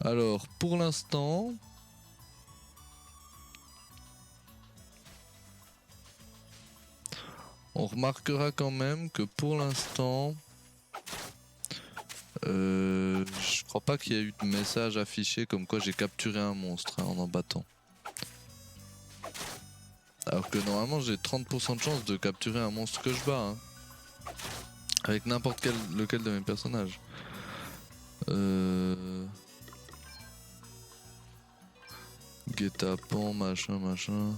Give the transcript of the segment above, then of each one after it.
Alors, pour l'instant... On remarquera quand même que pour l'instant... je crois pas qu'il y ait eu de message affiché comme quoi j'ai capturé un monstre hein, en battant. Alors que normalement j'ai 30% de chance de capturer un monstre que je bats. Hein. Avec n'importe lequel de mes personnages. Guet-apens, machin.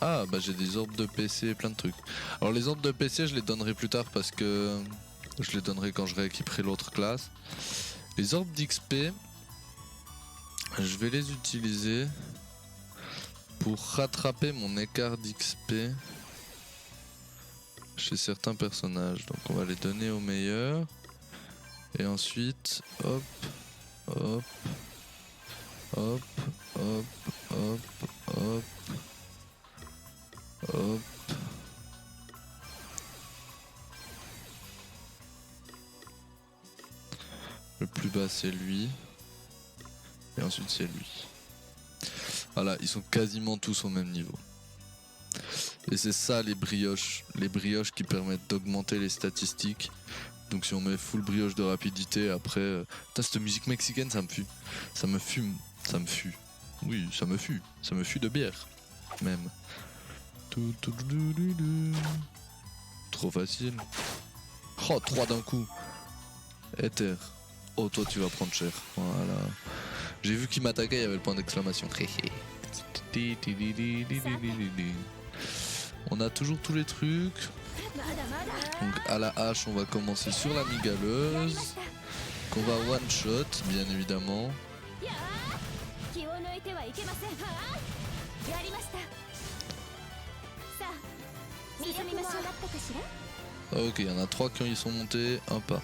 Ah bah j'ai des orbes de PC et plein de trucs. Alors les orbes de PC je les donnerai plus tard parce que je les donnerai quand je rééquiperai l'autre classe. Les orbes d'XP, je vais les utiliser pour rattraper mon écart d'XP chez certains personnages. Donc on va les donner aux meilleurs. Et ensuite, hop, hop, hop, hop, hop, hop. Hop. Le plus bas c'est lui. Et ensuite c'est lui. Voilà, ils sont quasiment tous au même niveau. Et c'est ça les brioches. Les brioches qui permettent d'augmenter les statistiques. Donc si on met full brioche de rapidité, après... Putain, cette musique mexicaine, ça me fume. Ça me fume. Ça me fume. Oui, ça me fume. Ça me fume de bière. Même. Trop facile. Oh, 3 d'un coup. Ether. Oh, toi, tu vas prendre cher. Voilà. J'ai vu qu'il m'attaquait, il y avait le point d'exclamation. On a toujours tous les trucs. Donc, à la hache, on va commencer sur la migaleuse. Qu'on va one shot, bien évidemment. Ok, il y en a 3 qui y sont montés, un pas.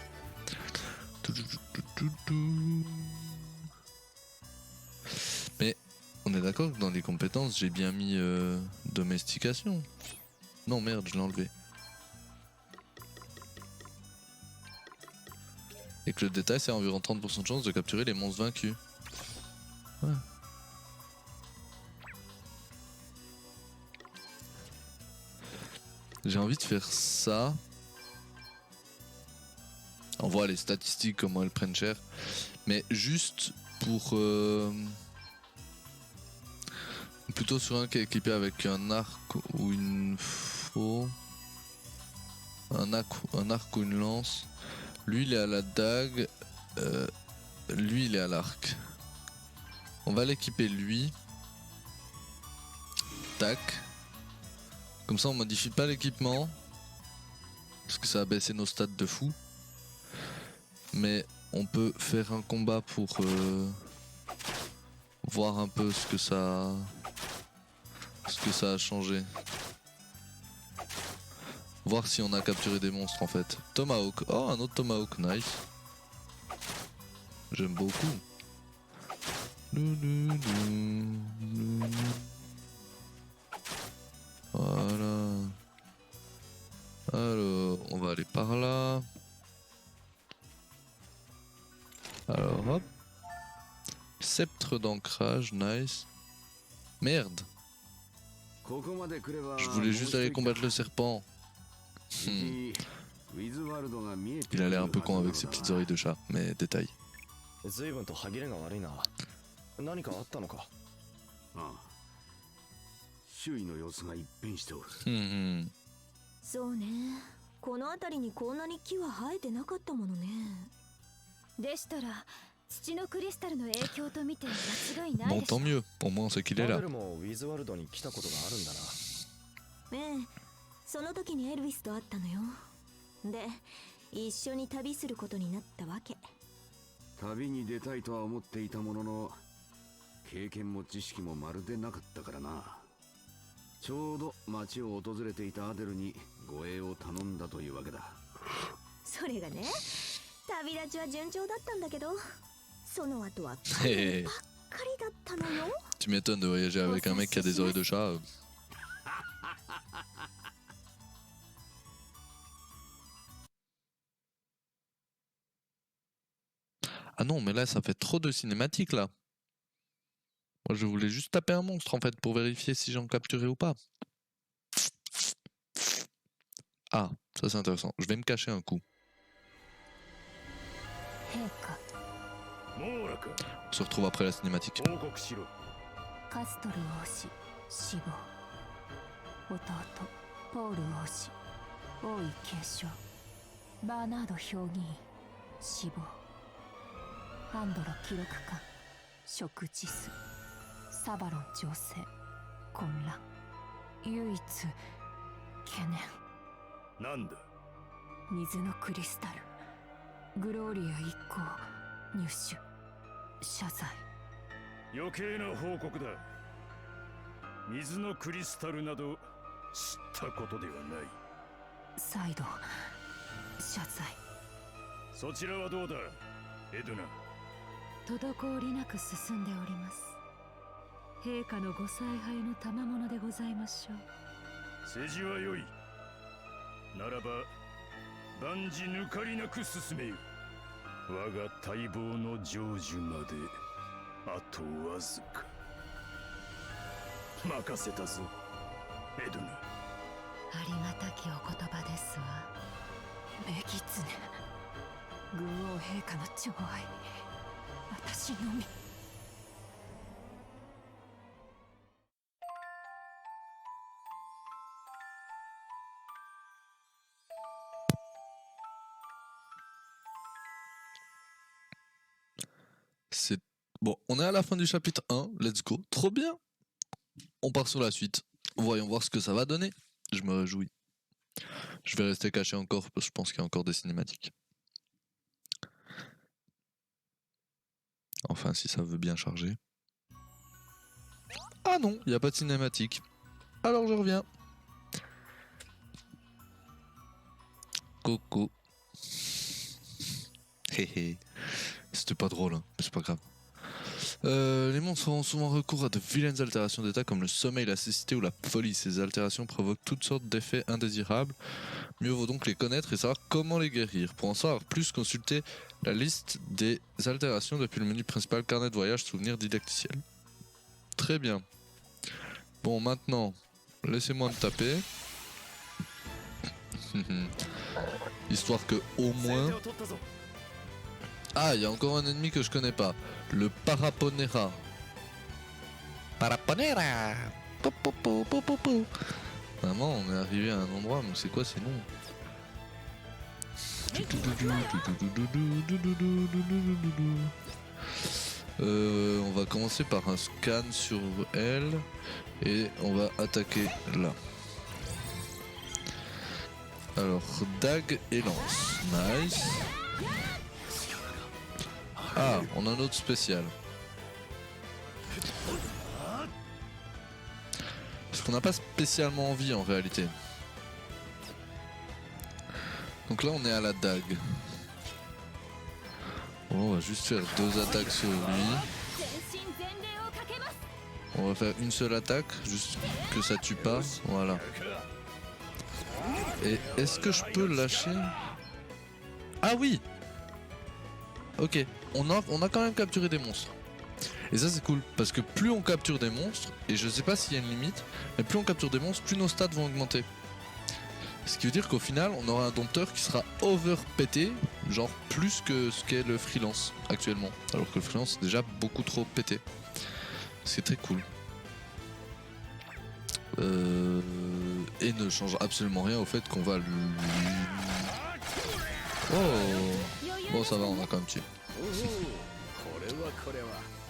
Mais on est d'accord que dans les compétences, j'ai bien mis domestication. Non, merde, je l'ai enlevé. Et que le détail, c'est environ 30% de chance de capturer les monstres vaincus. Ouais. J'ai envie de faire ça. On voit les statistiques, comment elles prennent cher. Mais juste pour... plutôt sur un qui est équipé avec un arc ou une faux. Un arc ou une lance. Lui il est à la dague. Lui il est à l'arc. On va l'équiper lui. Tac. Comme ça on modifie pas l'équipement. Parce que ça va baisser nos stats de fou. Mais on peut faire un combat pour voir un peu ce que ça a changé. Voir si on a capturé des monstres en fait. Tomahawk. Oh, un autre Tomahawk, nice. J'aime beaucoup. Voilà. Alors, on va aller par là. Alors hop. Sceptre d'ancrage, nice. Merde. Je voulais juste aller combattre le serpent. Il a l'air un peu con avec ses petites oreilles de chat, mais détail. Bon, tant mieux, au moins on sait qu'il est là. その時にエルヴィスと会ったのよ。で、一緒に旅することになったわけ。旅に出たいとは思っていたものの、経験も知識もまるでなかったからな。ちょうど町を訪れていたアデルに護衛を頼んだというわけだ。それがね、旅立ちは順調だったんだけど、その後はかりだったのよ。 Tu m'étonnes de voyager avec un mec qui a des oreilles de chat. Ah non, mais là, ça fait trop de cinématiques, là. Moi, je voulais juste taper un monstre, en fait, pour vérifier si j'en capturais ou pas. Ah, ça c'est intéressant. Je vais me cacher un coup. 陛下、 モーラか On se retrouve après la cinématique. 報告しろ。カストル王子死亡、弟ポール王子王位継承、バーナード評議員死亡、アンドロ記録官食事数、サバロン情勢混乱、唯一懸念、なんだ。水のクリスタル、グローリア一行入手、謝罪。余計な報告だ。水のクリスタルなど知ったことではない。再度謝罪。そちらはどうだ、エドナ。滞りなく進んでおります。陛下のご采配の賜物でございましょう。世辞は良い。ならば万事抜かりなく進めよ。我が待望の成就まであとわずか。任せたぞ、エドナ。ありがたきお言葉ですわ。メギツネ、軍王陛下の寵愛、私のみ。C'est bon, on est à la fin du chapitre 1, let's go, trop bien. On part sur la suite. Voyons voir ce que ça va donner. Je me réjouis. Je vais rester caché encore parce que je pense qu'il y a encore des cinématiques. Enfin, si ça veut bien charger. Ah non, il n'y a pas de cinématique. Alors je reviens. Coco. Héhé. C'était pas drôle, hein, mais c'est pas grave. Les monstres auront souvent recours à de vilaines altérations d'état comme le sommeil, la cécité ou la folie. Ces altérations provoquent toutes sortes d'effets indésirables. Mieux vaut donc les connaître et savoir comment les guérir. Pour en savoir plus, consultez la liste des altérations depuis le menu principal carnet de voyage, souvenirs didacticiels. Très bien. Bon, maintenant, laissez-moi me taper. Histoire que au moins... Ah, il y a encore un ennemi que je connais pas. Le Paraponera. Paraponera. Pou, pou, pou, pou, pou, pou. Vraiment, on est arrivé à un endroit, mais c'est quoi ces noms? On va commencer par un scan sur elle et on va attaquer là. Alors, dague et lance. Nice. Ah, on a un autre spécial. Parce qu'on n'a pas spécialement envie en réalité. Donc là on est à la dague. Bon, on va juste faire 2 attaques sur lui. On va faire une seule attaque, juste que ça tue pas. Voilà. Et est-ce que je peux lâcher? Ah oui! Ok, on a quand même capturé des monstres. Et ça c'est cool, parce que plus on capture des monstres, et je sais pas s'il y a une limite, mais plus on capture des monstres, plus nos stats vont augmenter. Ce qui veut dire qu'au final, on aura un dompteur qui sera overpété, genre plus que ce qu'est le freelance actuellement. Alors que le freelance est déjà beaucoup trop pété. C'est très cool. Et ne change absolument rien au fait qu'on va lui... Oh! Bon ça va, on a quand même tué.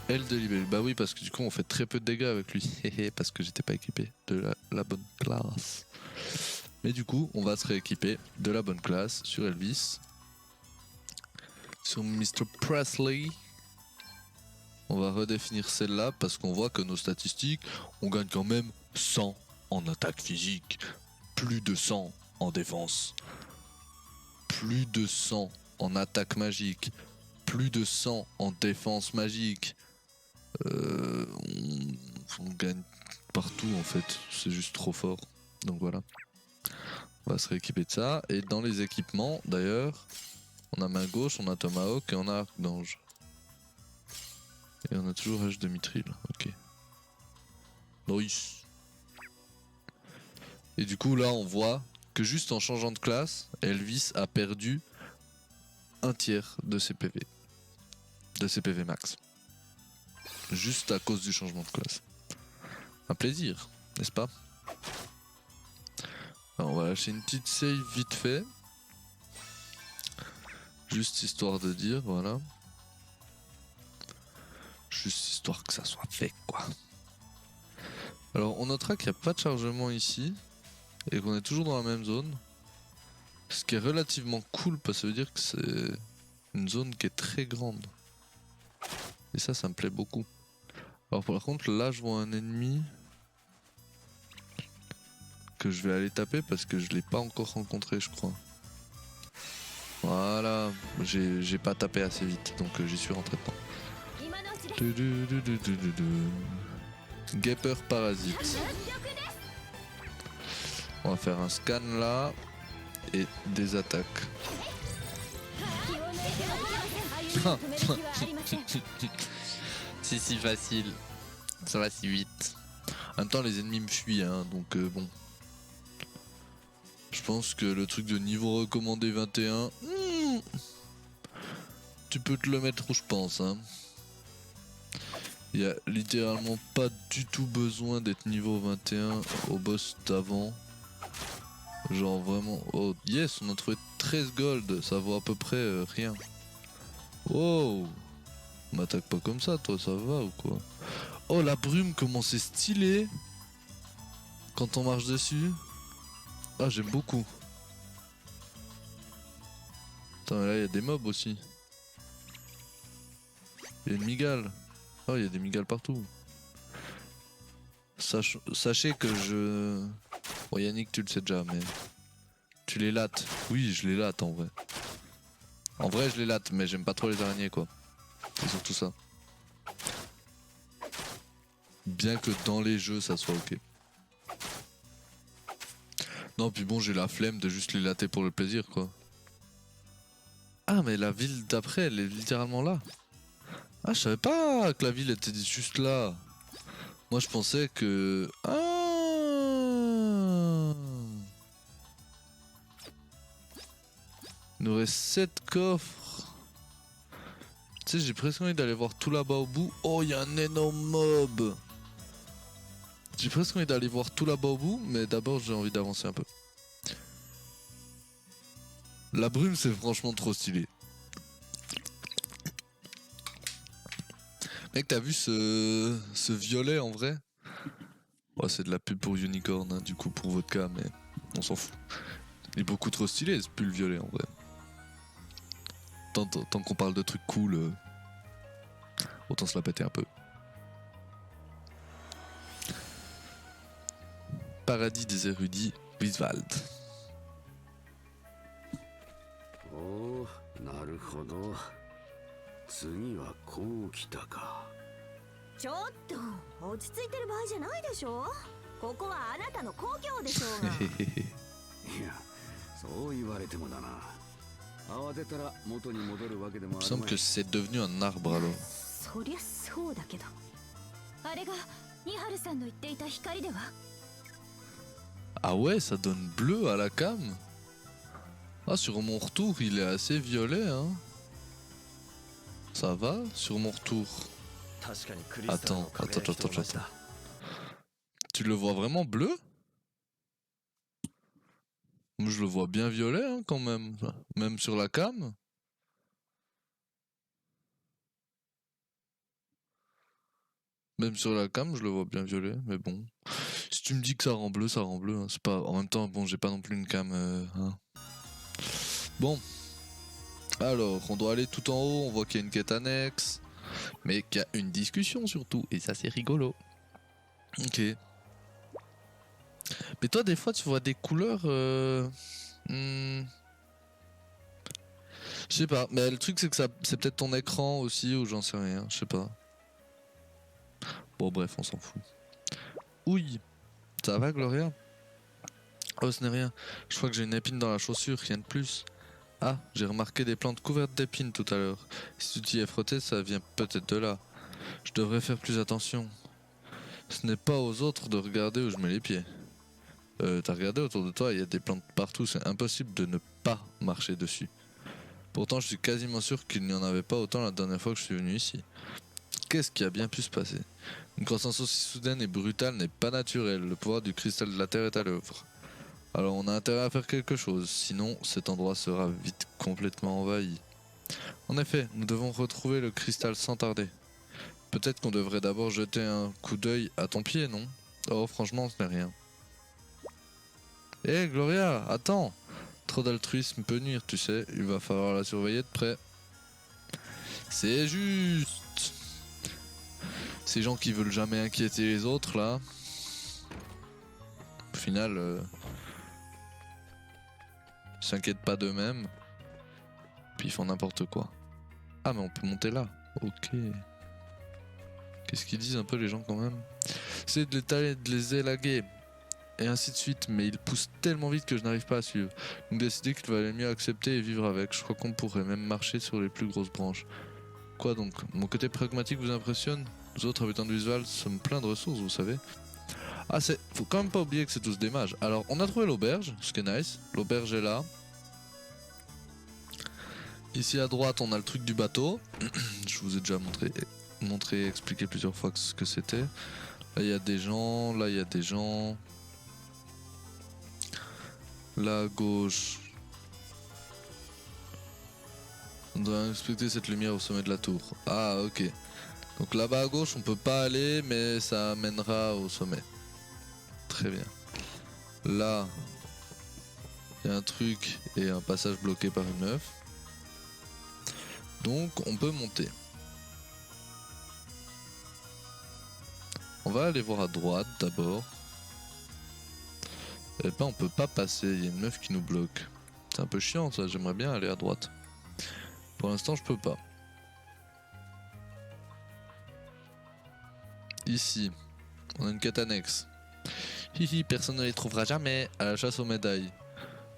Aile de libellule, bah oui parce que du coup on fait très peu de dégâts avec lui. Parce que j'étais pas équipé de la bonne classe. Mais du coup on va se rééquiper de la bonne classe sur Elvis. Sur Mr. Presley. On va redéfinir celle-là parce qu'on voit que nos statistiques, on gagne quand même 100 en attaque physique, plus de 100 en défense, plus de 100 en attaque magique, plus de 100 en défense magique, on gagne partout en fait, c'est juste trop fort. Donc voilà. On va se rééquiper de ça. Et dans les équipements, d'ailleurs, on a main gauche, on a Tomahawk et on a Arc d'Ange. Et on a toujours H de Mithril. Ok. Nice. Et du coup, là, on voit que juste en changeant de classe, Elvis a perdu un tiers de ses PV. De ses PV max. Juste à cause du changement de classe. Un plaisir, n'est-ce pas? Alors, on va lâcher une petite save vite fait. Juste histoire de dire, voilà. Juste histoire que ça soit fait, quoi. Alors, on notera qu'il n'y a pas de chargement ici. Et qu'on est toujours dans la même zone. Ce qui est relativement cool, parce que ça veut dire que c'est une zone qui est très grande. Et ça me plaît beaucoup. Alors par contre, là je vois un ennemi que je vais aller taper parce que je l'ai pas encore rencontré, je crois. Voilà, j'ai pas tapé assez vite, donc j'y suis rentré dedans. Gapper parasite. On va faire un scan là et des attaques. C'est si facile, ça va si vite. En même temps, les ennemis me fuient, hein, donc bon. Je pense que le truc de niveau recommandé 21, tu peux te le mettre où je pense. Hein. Il y a littéralement pas du tout besoin d'être niveau 21 au boss d'avant. Genre vraiment, oh yes, on a trouvé 13 gold, ça vaut à peu près rien. Wow, m'attaque pas comme ça, toi, ça va ou quoi? Oh, la brume, comment c'est stylé quand on marche dessus. Ah, j'aime beaucoup. Attends, mais là, il y a des mobs aussi. Il y a une migale. Oh, il y a des migales partout. Sachez que je... Bon, Yannick, tu le sais déjà, mais... Tu les lattes. Oui, je les latte en vrai. En vrai, je les latte, mais j'aime pas trop les araignées, quoi. C'est surtout ça. Bien que dans les jeux, ça soit ok. Non, puis bon, j'ai la flemme de juste les latter pour le plaisir, quoi. Ah, mais la ville d'après, elle est littéralement là. Ah, je savais pas que la ville était juste là. Moi, je pensais que... Ah, il nous reste 7 coffres. Tu sais, j'ai presque envie d'aller voir tout là-bas au bout. Oh, il y a un énorme mob. J'ai presque envie d'aller voir tout là-bas au bout, mais d'abord, j'ai envie d'avancer un peu. La brume, c'est franchement trop stylé. Mec, t'as vu ce violet en vrai? Ouais, c'est de la pub pour Unicorn, hein, du coup, pour Vodka, mais on s'en fout. Il est beaucoup trop stylé, ce pull violet en vrai. Tant qu'on parle de trucs cool, autant se la péter un peu. Paradis des érudits, Biswald.おお、なるほど。次はこう来たか。ちょっと落ち着いてる場合じゃないでしょ。ここはあなたの故郷でしょうが。いや、そう言われてもだな。慌てたら元に戻るわけでもあ Il る me ま semble い。 que c'est devenu un arbre alors. そりゃそうだけど、あれがニハルさんの言っていた光では。 Ah ouais, ça donne bleu à la cam. Ah, sur mon retour, il est assez violet, hein. Ça va, sur mon retour. Attends. Tu le vois vraiment bleu? Moi, je le vois bien violet, hein, quand même. Même sur la cam. Même sur la cam, je le vois bien violet, mais bon. Si tu me dis que ça rend bleu, ça rend bleu. Hein. C'est pas... En même temps, bon, j'ai pas non plus une cam... hein. Bon. Alors, on doit aller tout en haut, on voit qu'il y a une quête annexe. Mais qu'il y a une discussion surtout, et ça c'est rigolo. Ok. Mais toi, des fois, tu vois des couleurs... Je sais pas, mais le truc c'est que ça, c'est peut-être ton écran aussi, ou j'en sais rien, je sais pas. Bon bref, on s'en fout. Oui, ça va Gloria? Oh ce n'est rien, je crois que j'ai une épine dans la chaussure, rien de plus. Ah, j'ai remarqué des plantes couvertes d'épines tout à l'heure. Si tu t'y es frotté, ça vient peut-être de là. Je devrais faire plus attention. Ce n'est pas aux autres de regarder où je mets les pieds. T'as regardé autour de toi, il y a des plantes partout, c'est impossible de ne pas marcher dessus. Pourtant, je suis quasiment sûr qu'il n'y en avait pas autant la dernière fois que je suis venu ici. Qu'est-ce qui a bien pu se passer? Une croissance aussi soudaine et brutale n'est pas naturelle, le pouvoir du cristal de la Terre est à l'œuvre. Alors on a intérêt à faire quelque chose, sinon cet endroit sera vite complètement envahi. En effet, nous devons retrouver le cristal sans tarder. Peut-être qu'on devrait d'abord jeter un coup d'œil à ton pied, non? Oh franchement, ce n'est rien. Hé Gloria, attends! Trop d'altruisme peut nuire, tu sais, il va falloir la surveiller de près. C'est juste! Ces gens qui veulent jamais inquiéter les autres, là... Au final... s'inquiètent pas d'eux-mêmes. Puis ils font n'importe quoi. Ah mais on peut monter là. Ok. Qu'est-ce qu'ils disent un peu les gens quand même? C'est de les élaguer. Et ainsi de suite. Mais ils poussent tellement vite que je n'arrive pas à suivre. Donc décidé qu'il valait mieux accepter et vivre avec. Je crois qu'on pourrait même marcher sur les plus grosses branches. Quoi donc? Mon côté pragmatique vous impressionne? Nous autres habitants de Visual sommes pleins de ressources, vous savez. Ah faut quand même pas oublier que c'est tous des mages. Alors on a trouvé l'auberge, ce qui est nice. L'auberge est là. Ici à droite on a le truc du bateau. Je vous ai déjà montré, expliqué plusieurs fois ce que c'était. Là il y a des gens, là il y a des gens. Là à gauche. On doit inspecter cette lumière au sommet de la tour. Ah ok. Donc là-bas à gauche on peut pas aller mais ça mènera au sommet. Très bien. Là il y a un truc et un passage bloqué par une meuf. Donc on peut monter. On va aller voir à droite d'abord. Et ben on peut pas passer, il y a une meuf qui nous bloque. C'est un peu chiant ça, j'aimerais bien aller à droite. Pour l'instant je peux pas. Ici, on a une quête annexe. Hihi, personne ne les trouvera jamais à la chasse aux médailles.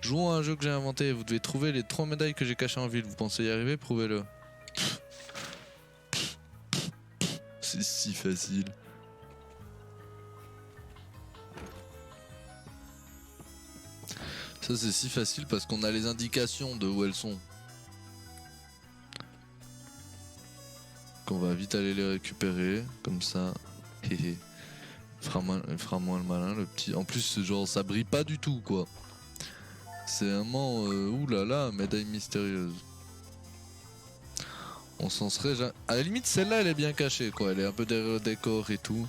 Jouons à un jeu que j'ai inventé, vous devez trouver les 3 médailles que j'ai cachées en ville. Vous pensez y arriver? Prouvez-le. C'est si facile. Ça c'est si facile parce qu'on a les indications de où elles sont. Qu'on va vite aller les récupérer, comme ça. Héhé. Il fera moins le malin le petit. En plus genre ça brille pas du tout quoi. C'est vraiment oulala, médaille mystérieuse. On s'en serait jamais... À la limite celle-là elle est bien cachée quoi, elle est un peu derrière le décor et tout.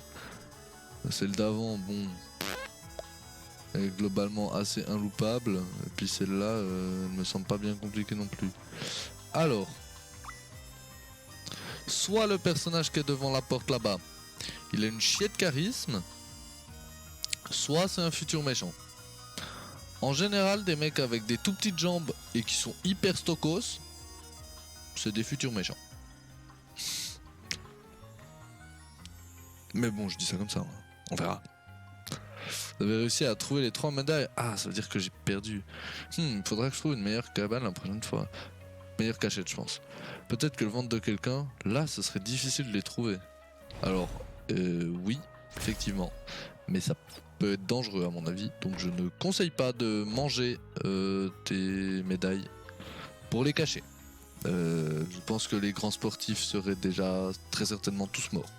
Celle d'avant bon... Elle est globalement assez inloupable. Et puis celle-là, elle me semble pas bien compliquée non plus. Alors, soit le personnage qui est devant la porte là-bas, il a une chier de charisme, soit c'est un futur méchant. En général, des mecs avec des tout petites jambes et qui sont hyper stokos, c'est des futurs méchants. Mais bon, je dis ça comme ça, hein. On verra. Vous avez réussi à trouver les 3 médailles. Ah, ça veut dire que j'ai perdu. Faudra que je trouve une meilleure cabane la prochaine fois. Meilleure cachette, je pense. Peut-être que le ventre de quelqu'un, là, ce serait difficile de les trouver. Alors, oui, effectivement. Mais ça peut être dangereux à mon avis. Donc je ne conseille pas de manger tes médailles pour les cacher. Je pense que les grands sportifs seraient déjà très certainement tous morts.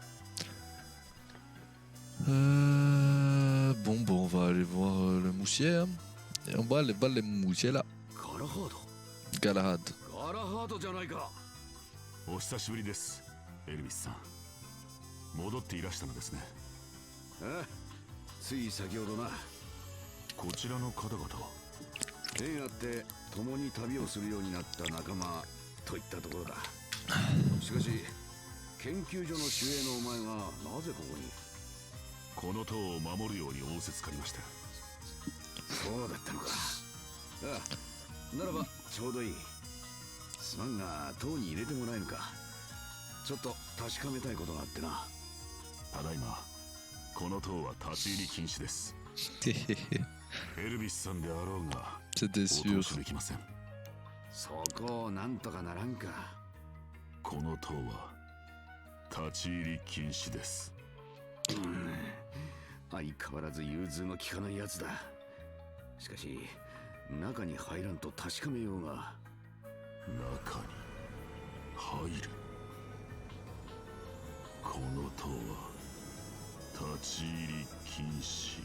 Bon, on va aller voir le moussier. Hein. Et on va aller voir les moussiers là. Galahad. ガラハードじゃないか。お久しぶりです、エルヴィスさん。戻っていらしたのですね。ああ、つい先ほどな。こちらの方々は縁あって共に旅をするようになった仲間といったところだ。しかし研究所の守衛のお前がなぜここに？この塔を守るように仰せつかりました。そうだったのか。ああ、ならばちょうどいい。すまんが塔に入れてもらえぬか。ちょっと確かめたいことがあってな。ただいまこの塔は立ち入り禁止です。エルビスさんであろうが C'était お sûr. 通しできません。そこをなんとかならんか。この塔は立ち入り禁止です。相変わらず融通の利かないやつだ。しかし中に入らんと確かめようが。中に入る。この塔は立ち入り禁止。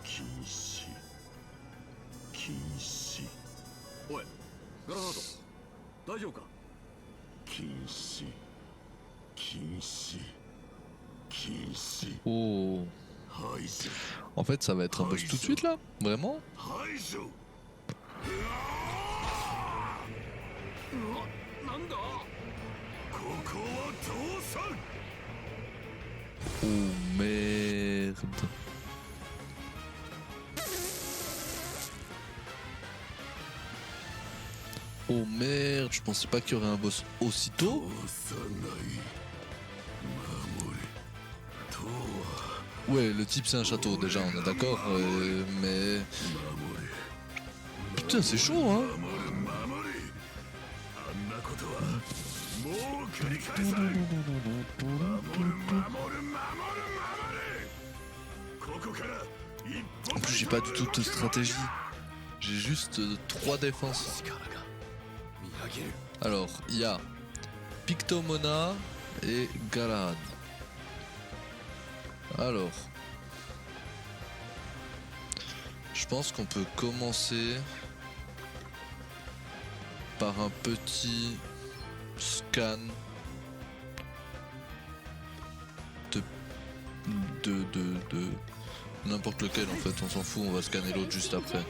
禁止。禁止。おいガラハード大丈夫か。禁止。禁止。禁止。 Oh. 排除。 En fait, ça va être un boss tout de suite là? Vraiment? 排除。なんだ。ここは倒産。 Oh merde. Oh merde, je pensais pas qu'il y aurait un boss aussitôt. 倒さない。守れ。塔は Ouais, le type c'est un château déjà, on est d'accord, mais... 守れ。 Putain, c'est chaud, hein. 守れ。あんなことはもう繰り返さない。守る。ここから一歩 En plus, j'ai pas du tout de stratégie. J'ai juste 3 défenses. Alors, il y a Pictomona et Galahad. Alors, je pense qu'on peut commencer par un petit scan de n'importe lequel en fait, on s'en fout, on va scanner l'autre juste après.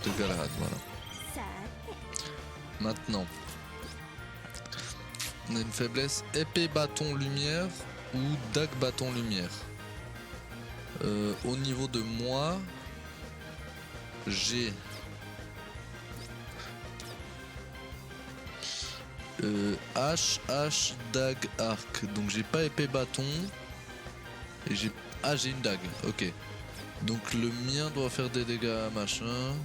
De Galahad, voilà. Maintenant, on a une faiblesse épée bâton lumière ou dague bâton lumière. Au niveau de moi, j'ai H, dague, arc. Donc j'ai pas épée bâton. Et j'ai... Ah, j'ai une dague, ok. Donc le mien doit faire des dégâts machin.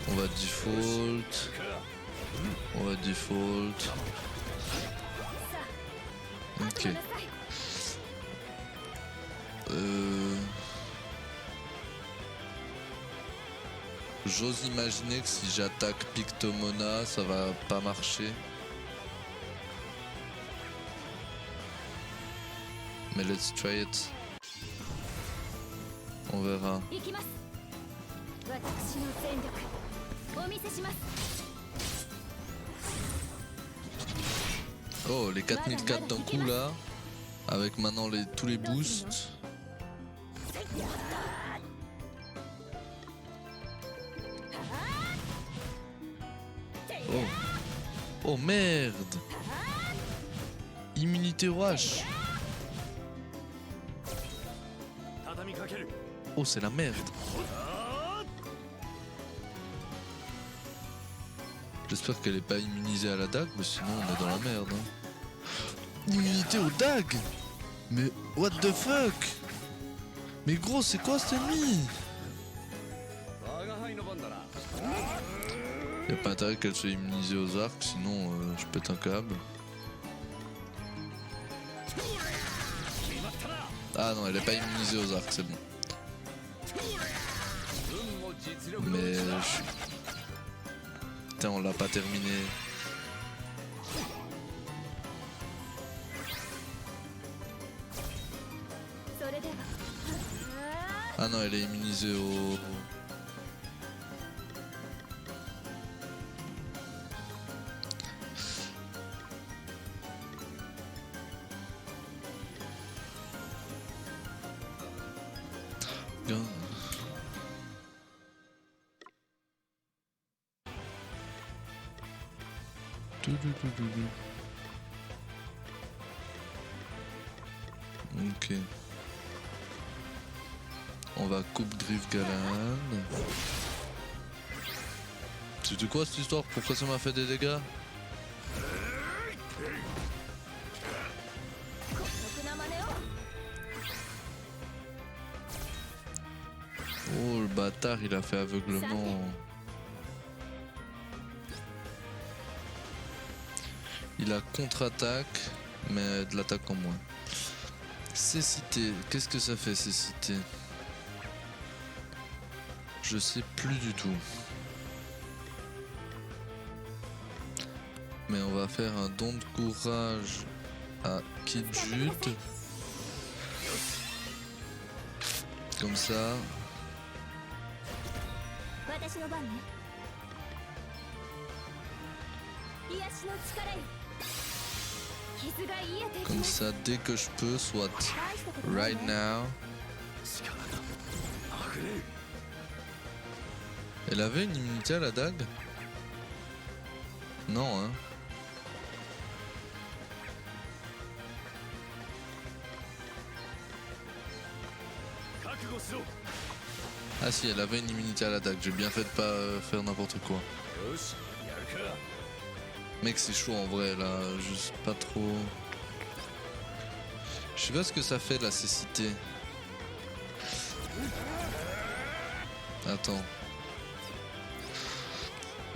On va default. On va default. Ok. J'ose imaginer que si j'attaque Pictomona, ça va pas marcher. Mais let's try it. On verra. Oh, les 4004 d'un coup là. Avec maintenant tous les boosts. Oh. Oh merde. Immunité au H. Oh, c'est la merde. J'espère qu'elle est pas immunisée à la dague, mais sinon on est dans la merde. Hein. Immunité aux dagues. Mais what the fuck. Mais gros, c'est quoi cet ennemi? Y'a pas intérêt qu'elle soit immunisée aux arcs, sinon je pète un câble. Ah non, elle est pas immunisée aux arcs, c'est bon. Mais putain, on l'a pas terminé. Ah non, elle est immunisée au... Ok. On va coupe griffe Galahad. C'était quoi cette histoire? Pourquoi ça m'a fait des dégâts? 孤独な真似を。 Oh le bâtard, il a fait aveuglement. Il a contre-attaque, mais de l'attaque en moins. Cécité, qu'est-ce que ça fait cécité? Je sais plus du tout. Mais on va faire un don de courage à Kid Jude. Comme ça. 私の番ね。癒しの力よ。傷が癒えていき Comme ます。 ça, dès que je peux, soit 大したことない right ね。 now. 力が溢れる。 Elle avait une immunité à la dague? Non, hein. Ah si, elle avait une immunité à la dague. J'ai bien fait de pas faire n'importe quoi. Mec, c'est chaud en vrai là. Je sais pas trop. Je sais pas ce que ça fait la cécité. Attends.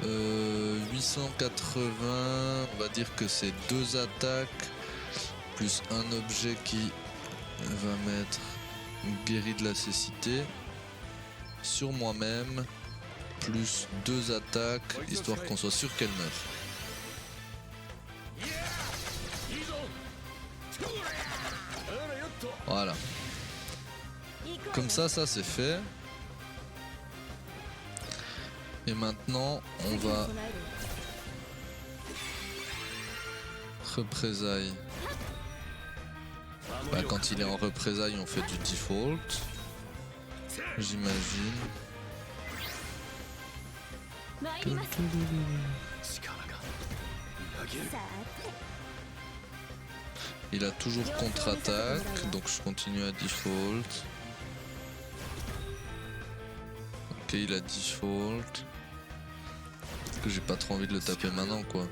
880, on va dire que c'est 2 attaques plus un objet qui va mettre une guérie de la cécité sur moi-même plus 2 attaques histoire qu'on soit sûr qu'elle meurt. Voilà. Comme ça c'est fait. Et maintenant, on va représailles. Bah, quand il est en représailles, on fait du default. J'imagine. Il a toujours contre-attaque, donc je continue à default. Ok, il a default. Que j'ai pas trop envie de le taper maintenant quoi.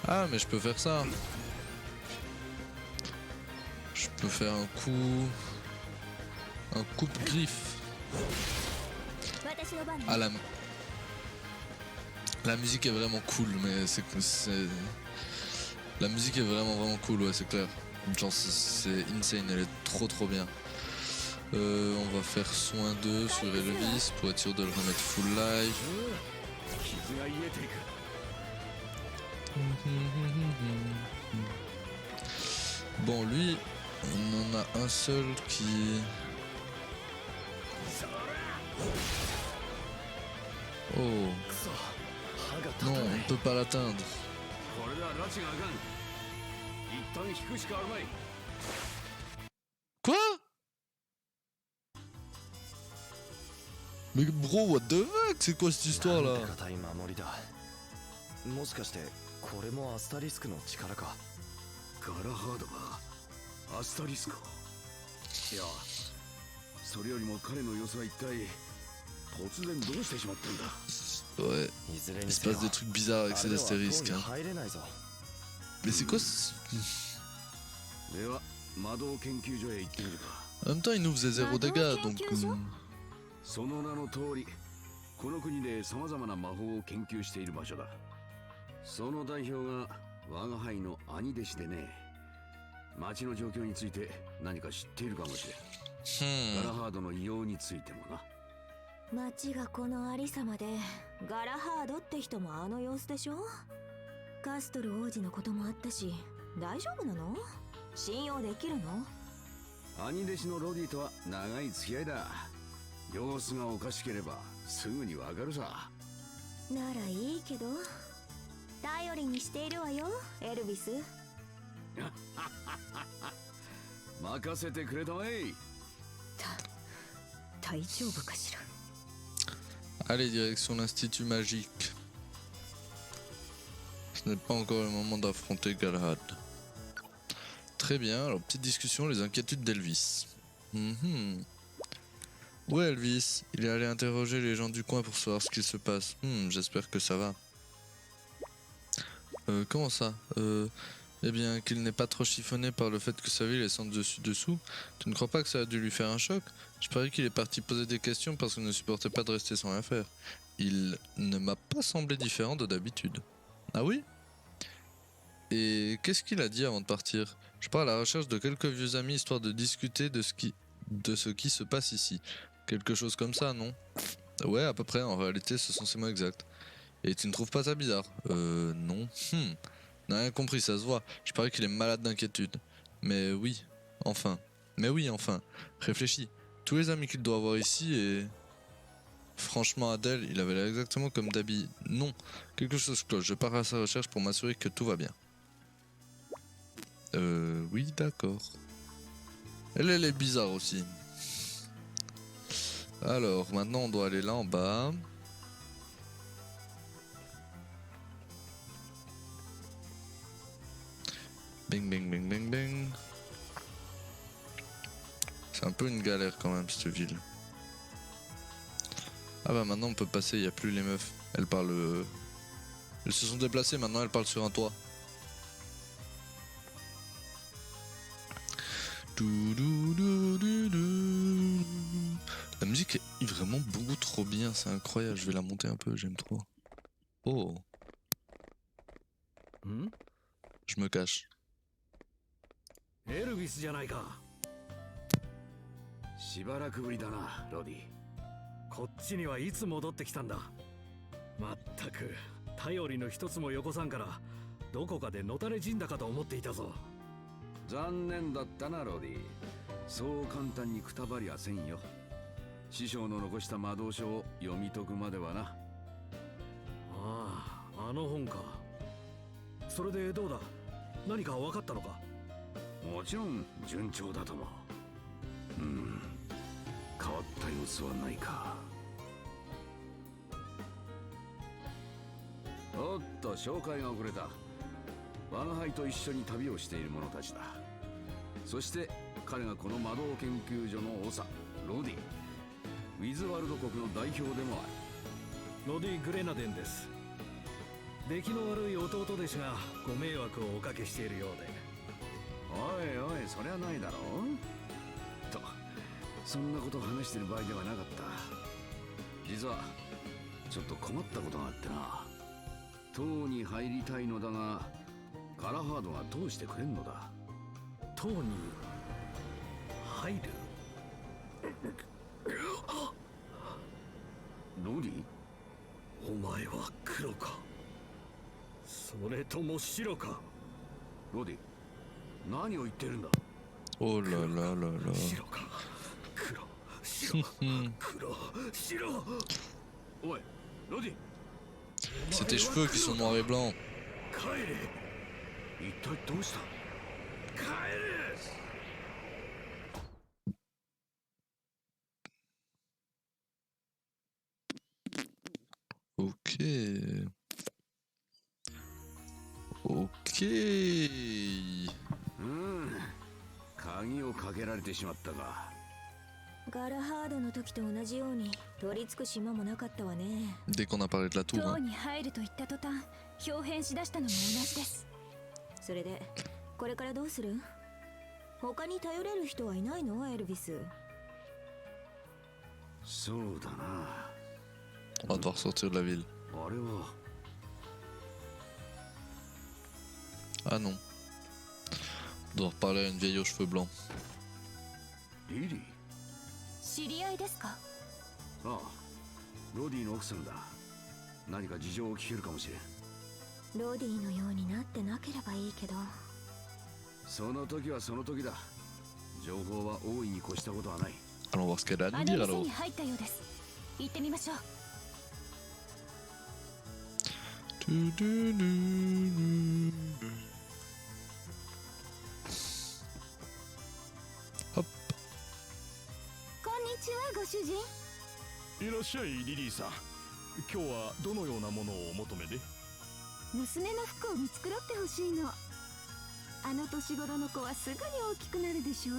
Ah mais je peux faire ça. Je peux faire un coupe-griffe. Ah la musique est vraiment cool, mais c'est la musique est vraiment cool, ouais, c'est clair. Genre c'est insane, elle est trop bien. On va faire soin 2 sur Elvis pour être sûr de le remettre full life. Bon, lui, on en a un seul qui... Oh. Non, on ne peut pas l'atteindre. Quoi? Mais bro, what the fuck? C'est quoi cette histoire là? もしかしてこれもアスタリスクの力か。ガラハードがアスタリスク。いや、それよりも彼の様子は一体突然どうしてしまったんだ。 Ouais, il se passe des trucs bizarres avec ces astérisques. Hein. Mais c'est quoi ce... En même temps, il nous faisait 0 dégâts, donc... その名の通り、この国で様々な魔法を研究している場所だ。その代表が我が輩の兄弟子でね。町の状況について何か知っているかもしれん。ガラハードの異様についてもな。町がこのありさまでガラハードって人もあの様子でしょ。カストル王子のこともあったし、大丈夫なの？信用できるの？兄弟子のロディとは長い付き合いだ。様子がおかしければすぐにわかるさ。ならいいけど、頼りにしているわよ、エルビス。任せてくれたまえ。大丈夫かしら。 Allez, direction l'Institut Magique. Ce n'est pas encore le moment d'affronter Galahad. Très bien, alors petite discussion, les inquiétudes d'Elvis. Ouais Elvis, il est allé interroger les gens du coin pour savoir ce qu'il se passe. J'espère que ça va. Comment ça Eh bien, qu'il n'est pas trop chiffonné par le fait que sa ville est sans dessus-dessous. Tu ne crois pas que ça a dû lui faire un choc? Je parie qu'il est parti poser des questions parce qu'il ne supportait pas de rester sans rien faire. Il ne m'a pas semblé différent de d'habitude. Ah oui? Et qu'est-ce qu'il a dit avant de partir? Je pars à la recherche de quelques vieux amis histoire de discuter de ce qui se passe ici. Quelque chose comme ça, non? Ouais, à peu près, en réalité, ce sont ces mots exacts. Et tu ne trouves pas ça bizarre? Non. N'a rien compris, ça se voit. Je parie qu'il est malade d'inquiétude. Mais oui, enfin. Réfléchis. Tous les amis qu'il doit avoir ici et... Franchement, Adèle, il avait l'air exactement comme Dabi. Non, quelque chose cloche. Je pars à sa recherche pour m'assurer que tout va bien. Oui, d'accord. Elle est bizarre aussi. Alors, maintenant on doit aller là en bas. Bing, bing, bing, bing, bing. C'est un peu une galère quand même cette ville. Ah bah maintenant on peut passer, il n'y a plus les meufs. Elles parlent... Elles se sont déplacées, maintenant elles parlent sur un toit. La musique est vraiment beaucoup trop bien, c'est incroyable, je vais la monter un peu, j'aime trop. Oh. Je me cache. エルヴィスじゃないか。しばらくぶりだな、ロディ。こっちにはいつ戻ってきたんだ。まったく頼りの一つもよこさんからどこかでのたれ死んだかと思っていたぞ。残念だったな、ロディ。そう簡単にくたばりはせんよ。師匠の残した魔導書を読み解くまではな。ああ、あの本か。それでどうだ、何か分かったのか？もちろん順調だとも。変わった様子はないか。おっと、紹介が遅れた。我が輩と一緒に旅をしている者たちだ。そして彼がこの魔導研究所の長、ロディ。ウィズワルド国の代表でもある。ロディ・グレナデンです。出来の悪い弟弟子がご迷惑をおかけしているようで。おいおい、そりゃないだろうと。そんなことを話してる場合ではなかった。実はちょっと困ったことがあってな。塔に入りたいのだがガラハードが通してくれんのだ。塔に入る？ロリ？お前は黒か、それとも白か。ロディ、何を言ってるんだ。Oh là là là là. 白か、黒、白、黒、白。おい、ロディ。C'est tes cheveux qui sont noirs et blancs. 帰れ。一体どうした？帰れ。Ok. Ok. 鍵をかけられてしまったが。ガラハードの時と同じように取り付く島もなかったわね。 Dès qu'on a parlé de la tour. 塔 Hein. に入ると言った途端表変しだしたのも同じです。それでこれからどうする？他に頼れる人はいないの？エルヴィス。そうだな。 On va devoir sortir de la ville. あれは。 Ah non. On doit reparler à une vieille aux cheveux blancs. リリー。知り合いですか？ああ、ロディの奥さんだ。何か事情を聞けるかもしれん。ロディのようになってなければいいけど。その時はその時だ。情報は大いに越したことはない。 Allons voir ce qu'elle a à あ nous の dire 店 alors. に入ったようです。行ってみましょう。Hop. こんにちは、ご主人。いらっしゃいリリーさん。今日はどのようなものをお求めで？娘の服を見繕ってほしいの。あの年頃の子はすぐに大きくなるでしょ。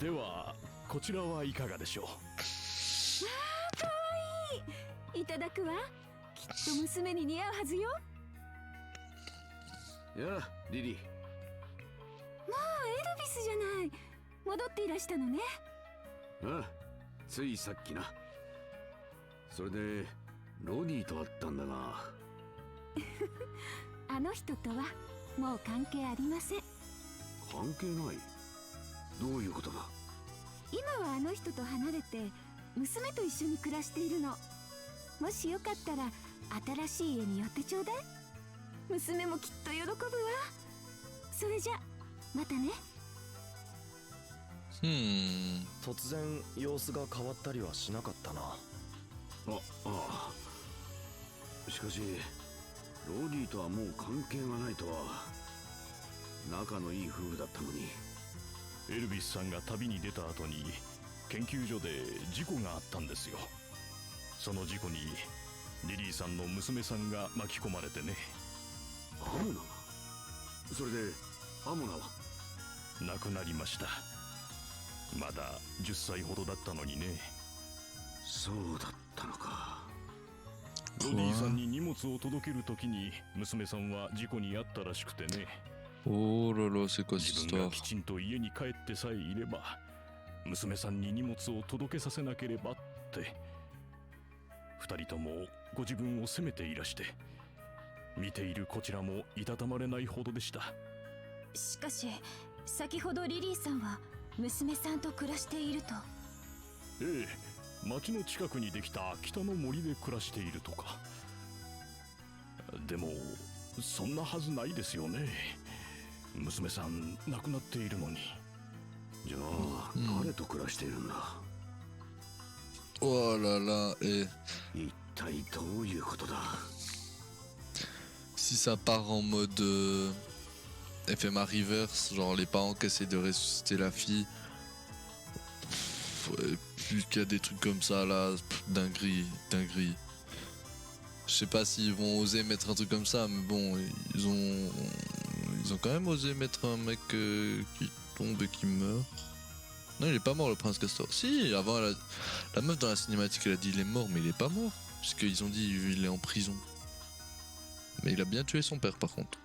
ではこちらはいかがでしょいただくわ。きっと娘に似合うはずよ。やあリリー。エルビスじゃない。戻っていらしたのね。ああ、ついさっきな。それでロディと会ったんだが。あの人とはもう関係ありません。関係ない？どういうことだ？今はあの人と離れて娘と一緒に暮らしているの。もしよかったら新しい家に寄ってちょうだい。娘もきっと喜ぶわ。それじゃまたね。突然様子が変わったりはしなかったな。ああ。しかしロディとはもう関係がないとは。仲のいい夫婦だったのに。う。エルビスさんが旅に出た後に研究所で事故があったんですよ。その事故にリリーさんの娘さんが巻き込まれてね。アモナが？それでアモナは？亡くなりました。まだ10歳ほどだったのにね。そうだったのか。ロディさんに荷物を届けるときに娘さんは事故に遭ったらしくてね。Oh là là, c'est quoi cette 自分が histoire? きちんと家に帰ってさえいれば娘さんに荷物を届けさせなければって。二人ともご自分を責めていらして、見ているこちらもいたたまれないほどでした。しかし先ほどリリーさんは娘さんと暮らしていると。ええ、町の近くにできた北の森で暮らしているとか。でもそんなはずないですよね。娘さん亡くなっているのに。じゃあ、誰と暮らしているんだ？ Oh là là, et 一体どういうことだ？ si ça part en mode FMA reverse, genre les parents qui essaient de ressusciter la fille, et puis qu'il y a des trucs comme ça là, dinguerie, dinguerie. Je sais pas s'ils vont oser mettre un truc comme ça, mais bon, ils ont quand même osé mettre un mec qui tombe et qui meurt. Non, il est pas mort le prince Castor. Si, avant la meuf dans la cinématique elle a dit il est mort, mais il est pas mort. Puisqu'ils ont dit il est en prison. Mais il a bien tué son père par contre.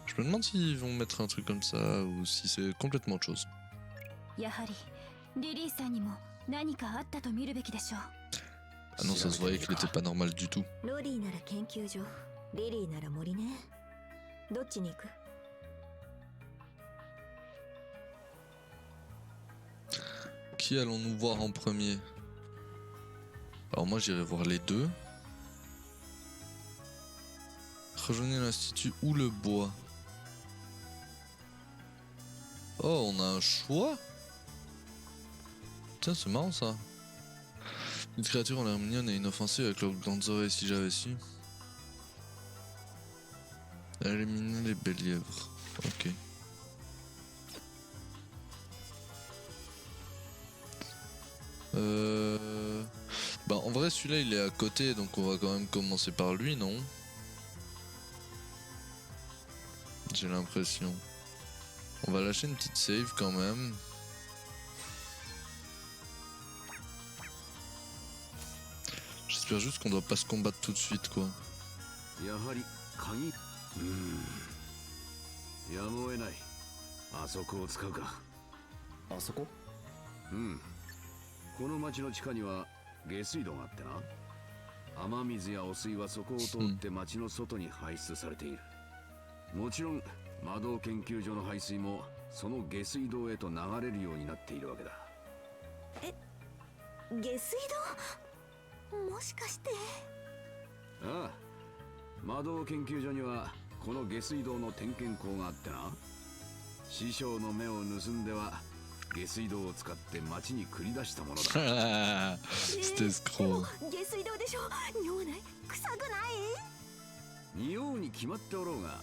Je me demande s'ils vont mettre un truc comme ça ou si c'est complètement autre chose. やはりリリーさんにも何かあったと見るべきでしょう。 Ah non, ça se voyait qu'il était pas normal du tout. ロディなら研究所、リリーなら森ね。どっちに行く？ Qui allons-nous voir en premier? Alors moi j'irai voir les deux. Rejoignez l'institut ou le bois. Oh, on a un choix? Tiens, c'est marrant ça. Une créature en l'air mignonne et inoffensive avec leurs grandes oreilles, si j'avais su. Éliminer les belles lièvres. Ok. Bah en vrai celui-là il est à côté, donc on va quand même commencer par lui, non? J'ai l'impression. On va lâcher une petite save quand même. J'espère juste qu'on doit pas se combattre tout de suite quoi. やはり鍵。やむを得ない。あそこを使うか。あそこ？うん。この町の地下には下水道があってな。雨水や汚水はそこを通って町の外に排出されている。もちろん魔導研究所の排水もその下水道へと流れるようになっているわけだ。下水道？もしかして。ああ、魔導研究所にはこの下水道の点検口があってな。師匠の目を盗んでは下水道を使って町に繰り出したものだ。C'était escroc. 下水道でしょ。匂わない？臭くない？匂うに決まっておろうが、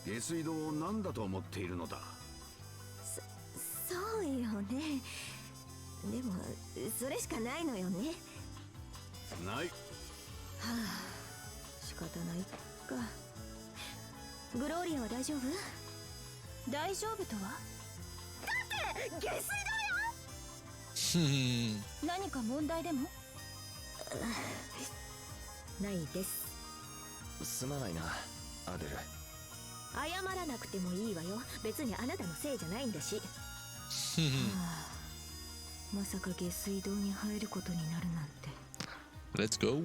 下水道を何だと思っているのだ。そうよね。でもそれしかないのよね。ない。仕方ないか。グローリアは大丈夫？大丈夫とは？下水何か問題でも？ないです。すまないなアデル。謝らなくてもいいわよ。別にあなたのせいじゃないんだし。まさか下水道に入ることになるなんて。 Let's go.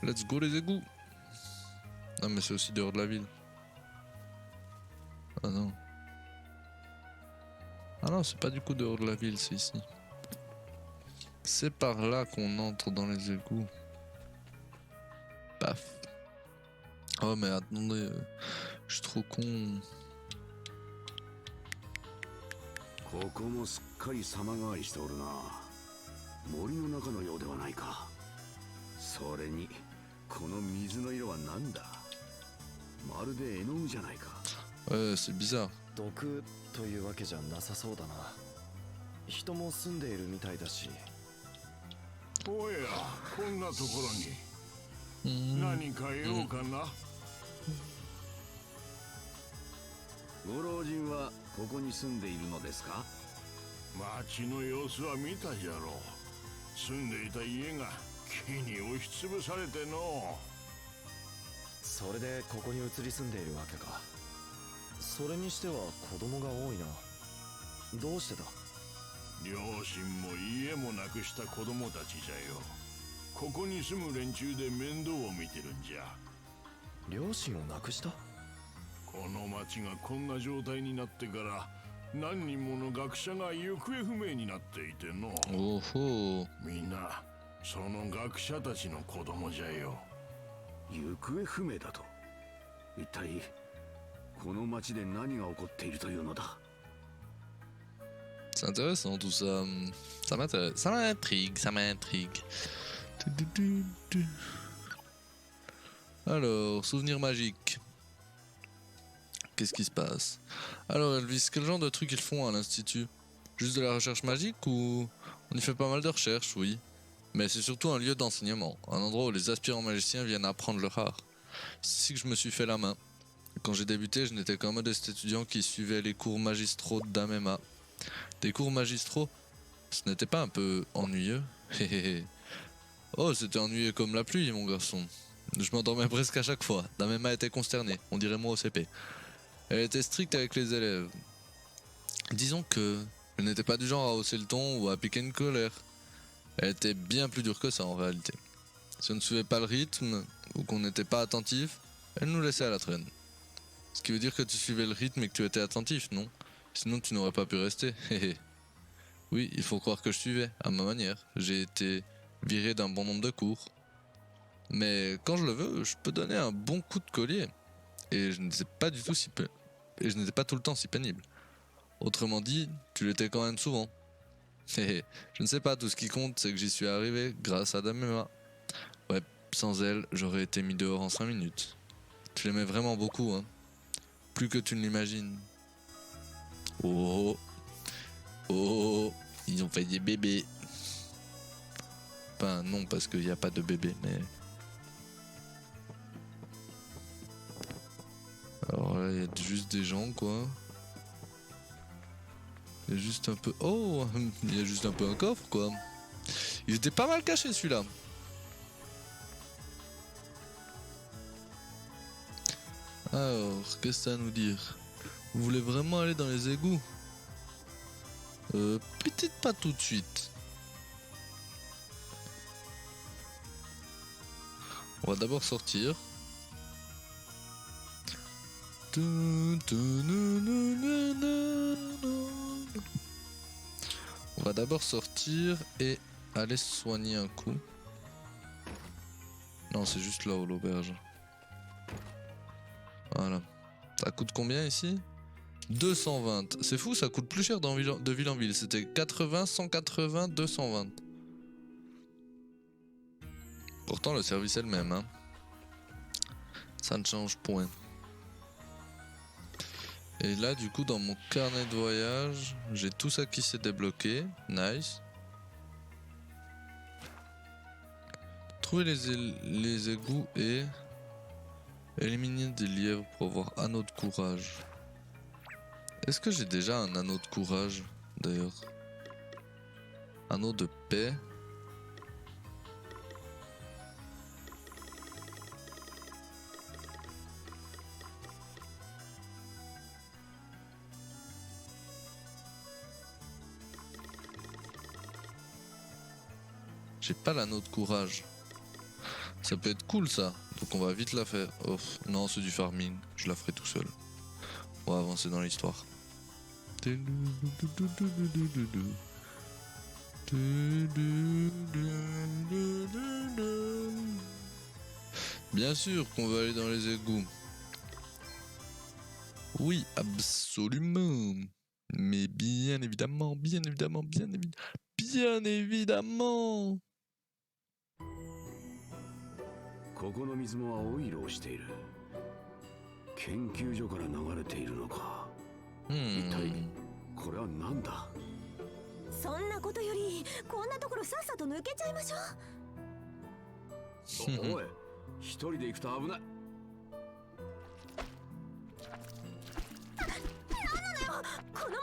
Let's go les égouts. Ah mais c'est aussi dehors de la ville. Ah non. Ah non, c'est pas du coup dehors de la ville, c'est ici. C'est par là qu'on entre dans les égouts. Paf. Oh mais attendez, je suis trop con. ここもすっかり様変わりしておるな。森の中のようではないか。それにこの水の色は何だ。まるで絵の具じゃないか。C'est bizarre. 毒というわけじゃなさそうだな。人も住んでいるみたいだし。おや、こんなところに何か用かな。ご老人はここに住んでいるのですか？町の様子は見たじゃろう。住んでいた家が木に押しつぶされての。それでここに移り住んでいるわけか。それにしては子供が多いな。どうしてだ？両親も家もなくした子供たちじゃよ。ここに住む連中で面倒を見てるんじゃ。両親を亡くした？この町がこんな状態になってから何人もの学者が行方不明になっていての。Oh oh. みんなその学者たちの子供じゃよ。行方不明だと。一体この町で何が起こっているというのだ。 C'est intéressant tout ça. Ça m'intéresse. Ça m'intrigue, ça m'intrigue. Alors, souvenir magique. Qu'est-ce qui se passe? Alors Elvis, quel genre de trucs ils font à l'institut? Juste de la recherche magique ou... On y fait pas mal de recherches, oui. Mais c'est surtout un lieu d'enseignement, un endroit où les aspirants magiciens viennent apprendre leur art. C'est ici que je me suis fait la main. Quand j'ai débuté, je n'étais qu'un modeste étudiant qui suivait les cours magistraux d'Amema. Des cours magistraux? Ce n'était pas un peu ennuyeux? Oh, c'était ennuyeux comme la pluie, mon garçon. Je m'endormais presque à chaque fois. Damema était consternée, on dirait moi au CP. Elle était stricte avec les élèves. Disons que je n'étais pas du genre à hausser le ton ou à piquer une colère. Elle était bien plus dure que ça en réalité. Si on ne suivait pas le rythme ou qu'on n'était pas attentif, elle nous laissait à la traîne. Ce qui veut dire que tu suivais le rythme et que tu étais attentif, non? Sinon tu n'aurais pas pu rester. Oui, il faut croire que je suivais, à ma manière. J'ai été viré d'un bon nombre de cours. Mais quand je le veux, je peux donner un bon coup de collier. Et je n'étais pas du tout et je n'étais pas tout le temps si pénible. Autrement dit, tu l'étais quand même souvent. Je ne sais pas, tout ce qui compte, c'est que j'y suis arrivé grâce à Damema. Ouais, sans elle, j'aurais été mis dehors en 5 minutes. Tu l'aimais vraiment beaucoup, hein. Plus que tu ne l'imagines. Oh, oh, ils ont fait des bébés. Enfin, non, parce qu'il n'y a pas de bébé, mais... Alors là, il y a juste des gens, quoi. Il y a juste un peu... Oh, il y a juste un peu un coffre, quoi. Il était pas mal caché, celui-là. Alors, qu'est-ce que ça a à nous dire? Vous voulez vraiment aller dans les égouts? Peut-être pas tout de suite. On va d'abord sortir. On va d'abord sortir et aller se soigner un coup. Non, c'est juste là-haut l'auberge. Voilà. Ça coûte combien ici? 220. C'est fou, ça coûte plus cher de ville en ville. C'était 80, 180, 220. Pourtant, le service est le même, hein. Ça ne change point. Et là, du coup, dans mon carnet de voyage, j'ai tout ça qui s'est débloqué. Nice. Trouver les égouts et éliminer des lièvres pour avoir anneau de courage. Est-ce que j'ai déjà un anneau de courage d'ailleurs? Anneau de paix. J'ai pas l'anneau de courage. Ça peut être cool ça. Donc on va vite la faire. Oh, non, c'est du farming. Je la ferai tout seul. On va avancer dans l'histoire. Bien sûr qu'on va aller dans les égouts. Oui, absolument. Mais bien évidemment, bien évidemment, bien évidemment, bien évidemment. ここの水も青色をしている。研究所から流れているのか。一体これは何だ。そんなことよりこんなところさっさと抜けちゃいましょう。おい、一人で行くと危ない。なんなのよ、この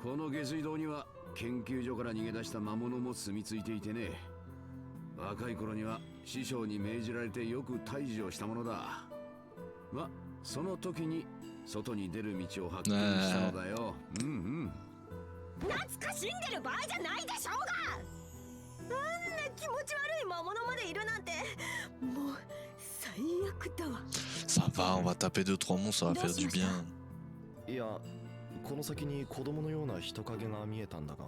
魔物。この下水道には研究所から逃げ出した魔物も住み着いていてね。若い頃には師匠に命じられてよく退治をしたものだ。ま、その時に外に出る道を発見したのだよ。うんうん。懐かしんでる場合じゃないでしょうが。あんな気持ち悪い魔物までいるなんて、もう最悪だわ。Ça va, on va taper 2-3 monstres, ça va faire du bien. いや、この先に子供のような人影が見えたんだが。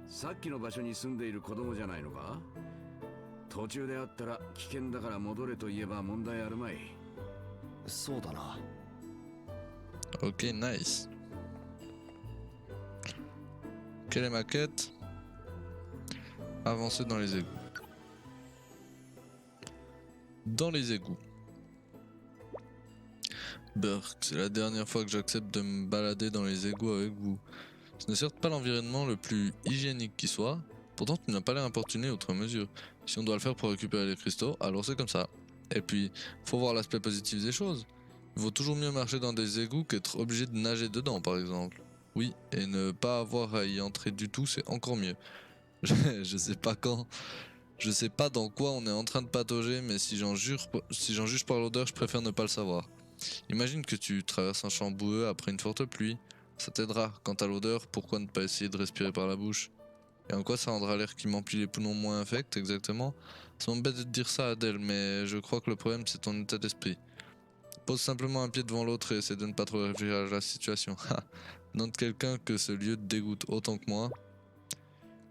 さっきの場所に住んでいる子供じゃないのか。途中で会ったら危険だから戻れと言えば問題あるまい。そうだな。Ok, nice. Quelle est ma quête? Avancer dans les égouts. Dans les égouts. Burk, c'est la dernière fois que j'accepte de me balader dans les égouts avec vous. Ce n'est certes pas l'environnement le plus hygiénique qui soit, pourtant tu n'as pas l'air importuné outre mesure. Si on doit le faire pour récupérer les cristaux, alors c'est comme ça. Et puis, faut voir l'aspect positif des choses. Il vaut toujours mieux marcher dans des égouts qu'être obligé de nager dedans par exemple. Oui, et ne pas avoir à y entrer du tout, c'est encore mieux. Je sais pas quand, je sais pas dans quoi on est en train de patauger, mais si j'en juge par l'odeur, je préfère ne pas le savoir. Imagine que tu traverses un champ boueux après une forte pluie. Ça t'aidera. Quant à l'odeur, pourquoi ne pas essayer de respirer par la bouche? Et en quoi ça rendra l'air qui m'emplit les poumons moins infect exactement? Ça m'embête de te dire ça, Adèle, mais je crois que le problème c'est ton état d'esprit. Pose simplement un pied devant l'autre et essaie de ne pas trop réfléchir à la situation. Note quelqu'un que ce lieu te dégoûte autant que moi.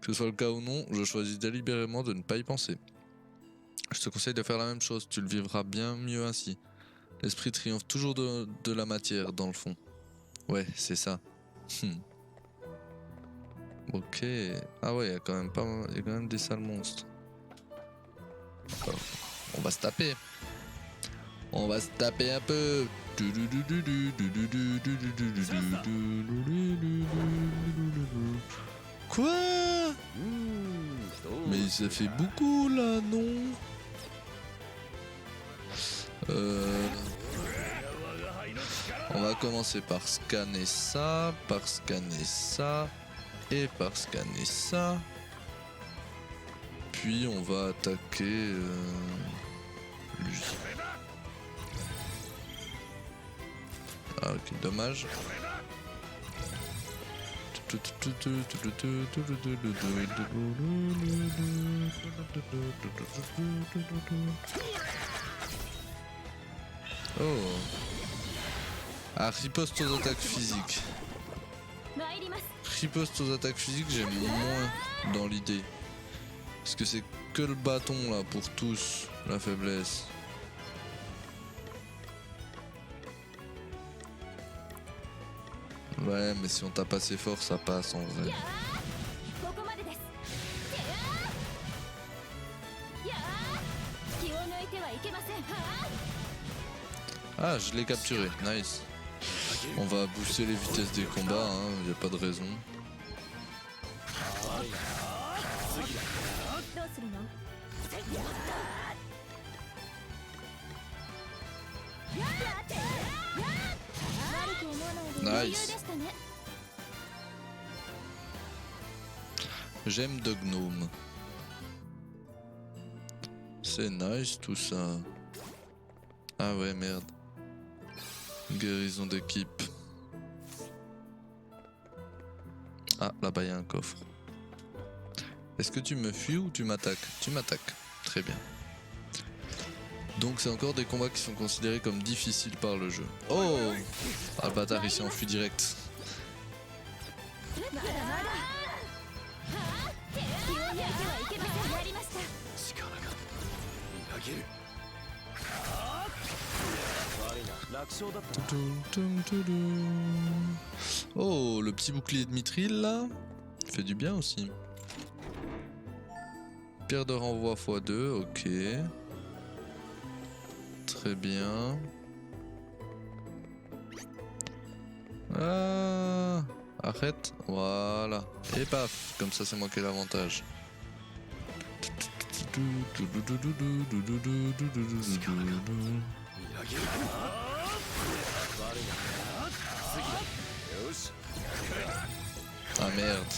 Que ce soit le cas ou non, je choisis délibérément de ne pas y penser. Je te conseille de faire la même chose, tu le vivras bien mieux ainsi. L'esprit triomphe toujours de la matière, dans le fond. Ouais, c'est ça. Ok. Ah ouais, il y a quand même pas mal, il y a quand même des sales monstres. Alors, on va se taper. On va se taper un peu. Quoi? Mais ça fait beaucoup là, non? On va commencer par scanner ça, et par scanner ça. Puis on va attaquer lui. Ah ok, dommage. Oh. Ah, riposte aux attaques physiques. Riposte aux attaques physiques, j'aime moins dans l'idée. Parce que c'est que le bâton là pour tous, la faiblesse. Ouais, mais si on tape assez fort, ça passe en vrai. Ah, je l'ai capturé, nice. On va booster les vitesses des combats, hein, y a pas de raison. どうするの？悪く思わないで。余裕で Nice. したね。 Gemme de gnome. C'est nice tout ça. Ah ouais, merde. Guérison d'équipe. Ah, là-bas il y a un coffre. Est-ce que tu me fuis ou tu m'attaques? Tu m'attaques. Très bien. Donc c'est encore des combats qui sont considérés comme difficiles par le jeu. Oh! Ah le bâtard il s'est enfui direct. まだまだ。気を抜いてはいけません。やりました。力がみなぎる。悪いな、楽勝だったな。 Oh, le petit bouclier de Mithril là, fait du bien aussi. Pierre de renvoi x2, ok. Très bien. Ah, arrête, voilà. Et paf, comme ça c'est moi qui ai l'avantage. Ah merde.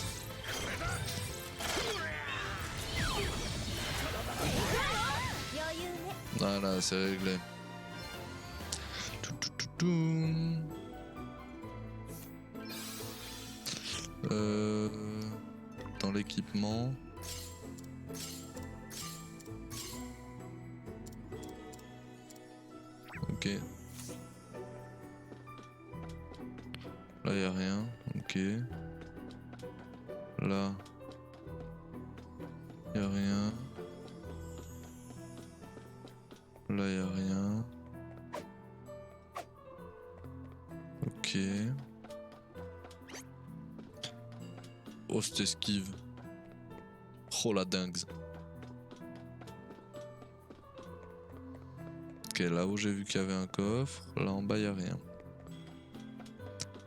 Voilà, c'est réglé. Dans l'équipement. Ok. Là y a rien. Ok. Là. Y a rien. Là y a rien. Ok. Oh cette esquive. Oh la dingue. Ok, là où j'ai vu qu'il y avait un coffre, là en bas y a rien.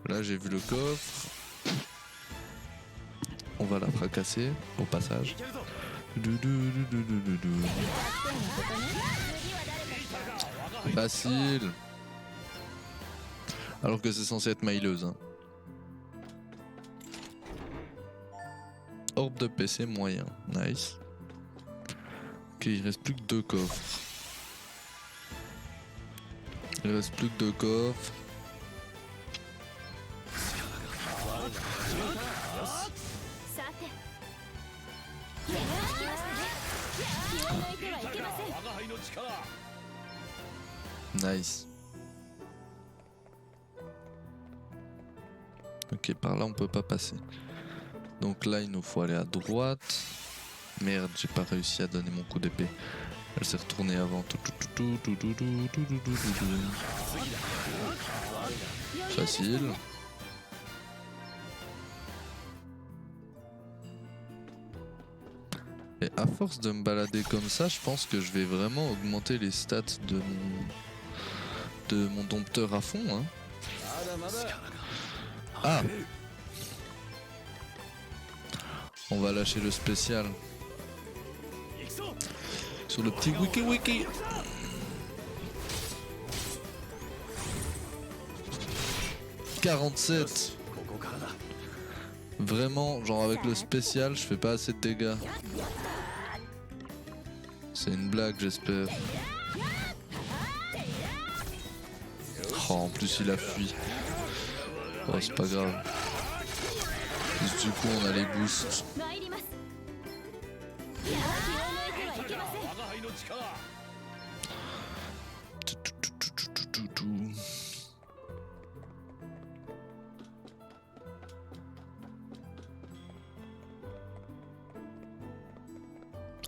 Là j'ai vu le coffre. On va la fracasser au passage. Facile. Alors que c'est censé être mailleuse. Hein. Orbe de PC moyen. Nice. Ok, il reste plus que 2 coffres. Il reste plus que 2 coffres. Nice. Ok, par là on peut pas passer. Donc là il nous faut aller à droite. Merde, j'ai pas réussi à donner mon coup d'épée. Elle s'est retournée avant. Facile. Et à force de me balader comme ça, je pense que je vais vraiment augmenter les stats de mon dompteur à fond. Hein. Ah! On va lâcher le spécial. Sur le petit wiki. « 47 » Vraiment, genre avec le spécial, je fais pas assez de dégâts. C'est une blague, j'espère. Oh, en plus il a fui. Oh, c'est pas grave. Juste, du coup, on a les boosts.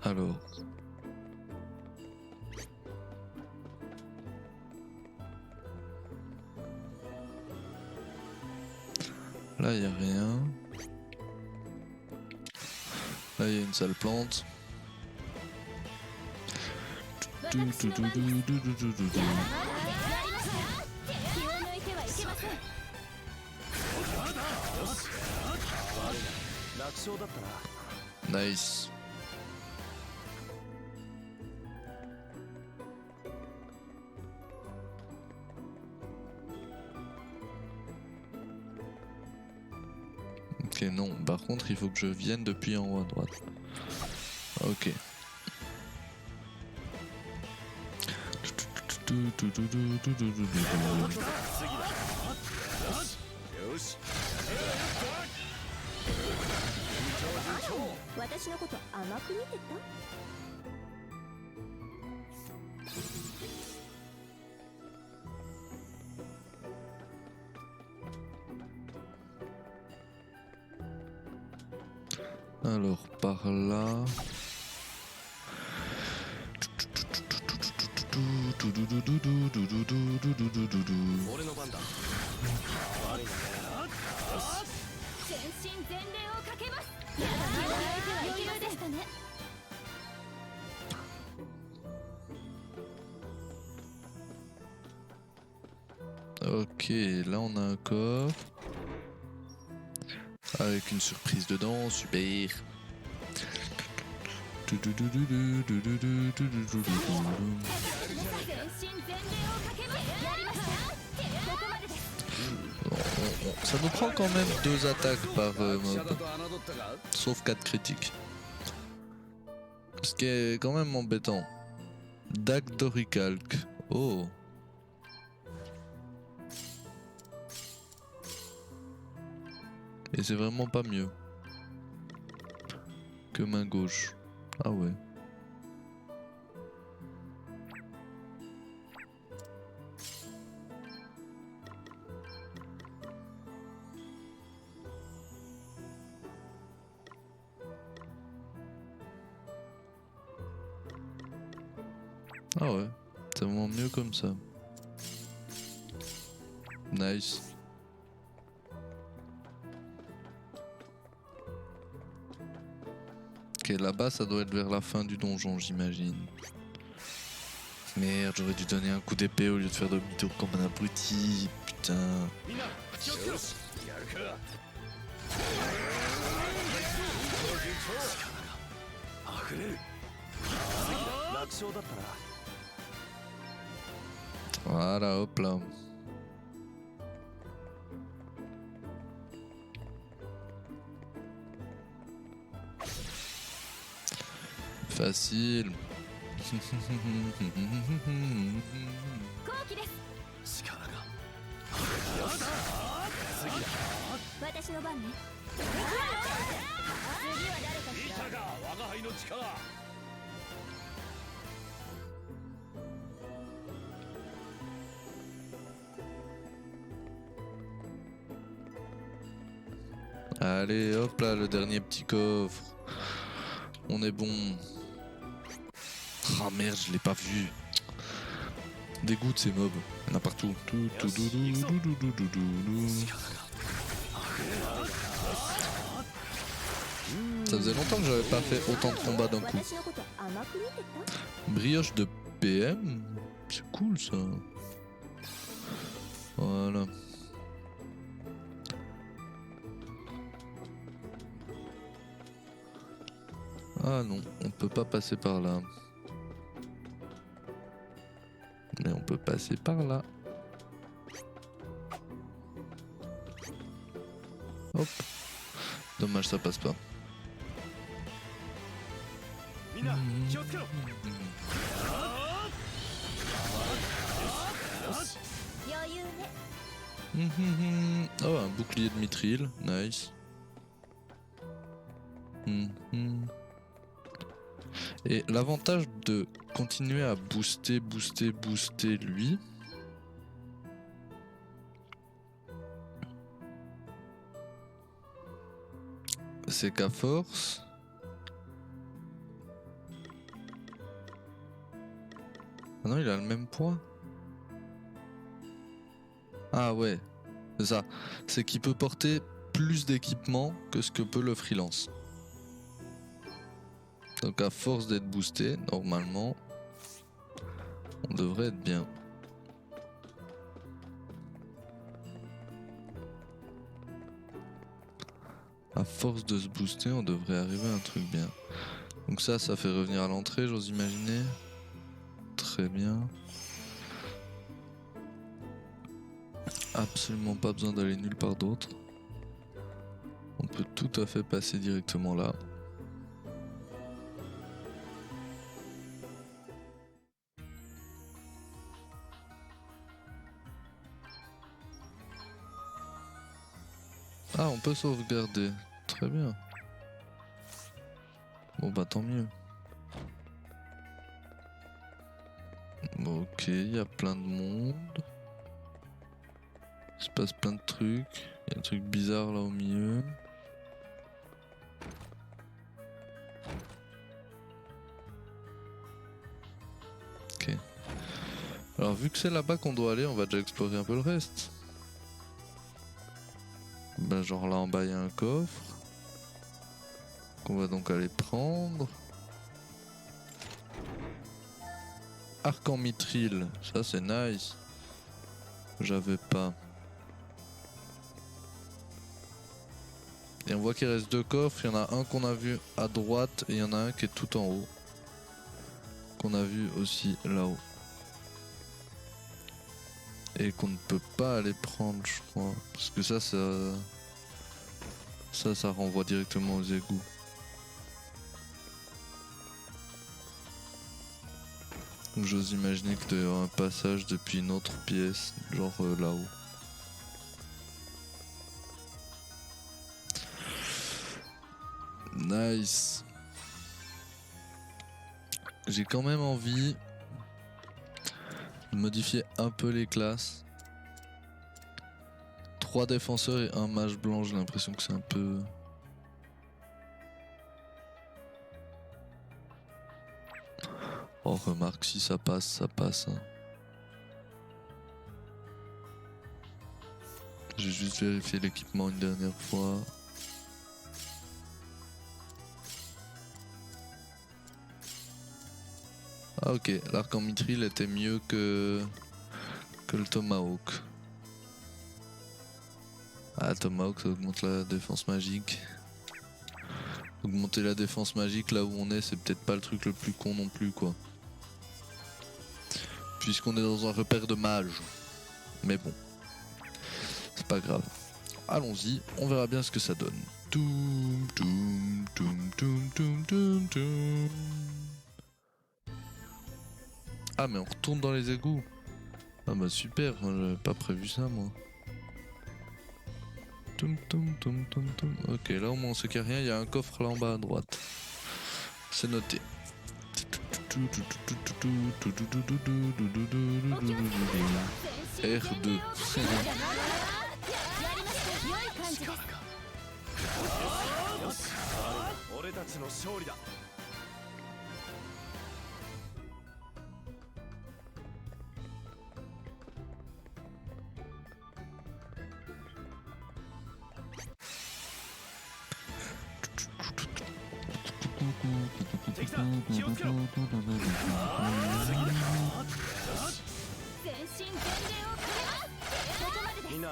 Alors. Là, il n'y a rien. Là, il y a une sale plante. Nice. non. Par contre, il faut que je vienne depuis en haut à droite. Ok. Alors, par là... Ok, là on a un coffre. Avec une surprise dedans, super. Ça nous prend quand même 2 attaques par mob. Sauf 4 critiques. Ce qui est quand même embêtant. Dague d'Oricalque. Oh. Et c'est vraiment pas mieux que main gauche. Ah ouais. Ah ouais, c'est vraiment mieux comme ça. Nice. Ok, là-bas, ça doit être vers la fin du donjon, j'imagine. Merde, j'aurais dû donner un coup d'épée au lieu de faire demi-tour comme un abruti. Putain. Voilà, hop là. Facile. 私の番ね。次は誰かしら。我が輩の力。Allez, hop là, le dernier petit coffre. On est bon. Ah merde, je l'ai pas vu. Dégoûte ces mobs. Il y en a partout. Ça faisait longtemps que j'avais pas fait autant de combats d'un coup. Brioche de PM, c'est cool ça. Voilà. Ah non, on peut pas passer par là. Mais on peut passer par là. Hop. Dommage, ça passe pas. Oh, un bouclier de mithril, nice. Et l'avantage de continuer à booster lui, c'est qu'à force, ah non, il a le même poids. Ah ouais, c'est ça. C'est qu'il peut porter plus d'équipement que ce que peut le freelance. Donc à force d'être boosté, normalement, on devrait être bien. À force de se booster, on devrait arriver à un truc bien. Donc ça fait revenir à l'entrée, j'ose imaginer. Très bien. Absolument pas besoin d'aller nulle part d'autre. On peut tout à fait passer directement là. Ah, on peut sauvegarder. Très bien. Bon bah tant mieux. Ok, il y a plein de monde. Il se passe plein de trucs. Il y a un truc bizarre là au milieu. Ok. Alors vu que c'est là-bas qu'on doit aller, on va déjà explorer un peu le reste. Ben genre là en bas il y a un coffre. Qu'on va donc aller prendre. Arc en mithril, ça c'est nice. J'avais pas. Et on voit qu'il reste 2 coffres, il y en a un qu'on a vu à droite et il y en a un qui est tout en haut. Qu'on a vu aussi là-haut. Et qu'on ne peut pas aller prendre je crois. Parce que ça renvoie directement aux égouts. Donc j'ose imaginer qu'il doit y avoir un passage depuis une autre pièce, genre là-haut. Nice. J'ai quand même envie de modifier un peu les classes. 3 défenseurs et 1 mage blanc, j'ai l'impression que c'est un peu... Oh remarque, si ça passe, ça passe. Hein. J'ai juste vérifié l'équipement une dernière fois. Ah ok, l'arc en mithril était mieux que le tomahawk. Ah tomahawk ça augmente la défense magique. Augmenter la défense magique là où on est c'est peut-être pas le truc le plus con non plus quoi. Puisqu'on est dans un repère de mage. Mais bon. C'est pas grave. Allons-y, on verra bien ce que ça donne. Toum, toum, toum, toum, toum, toum, toum. Ah mais on retourne dans les égouts. Ah bah super, j'avais pas prévu ça moi. Toum, toum, toum, toum, toum. Ok, là au moins on sait qu'il n'y a rien, il y a un coffre là en bas à droite. C'est noté. R2. 俺たちの勝利だ。敵だ、気をつけろ。次だ。全身全霊をかけます。ここまでです。みんな、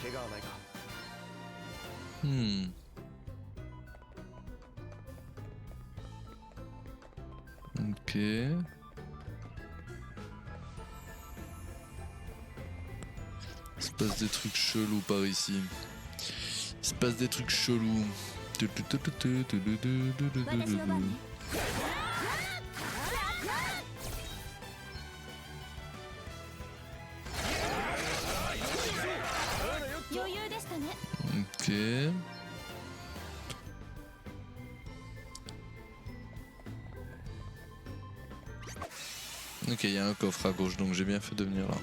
怪我はないか。Ok. Il se passe des trucs chelous par ici. Il se passe des trucs chelous. Ok. Ok, il y a un coffre à gauche, donc j'ai bien fait de venir là.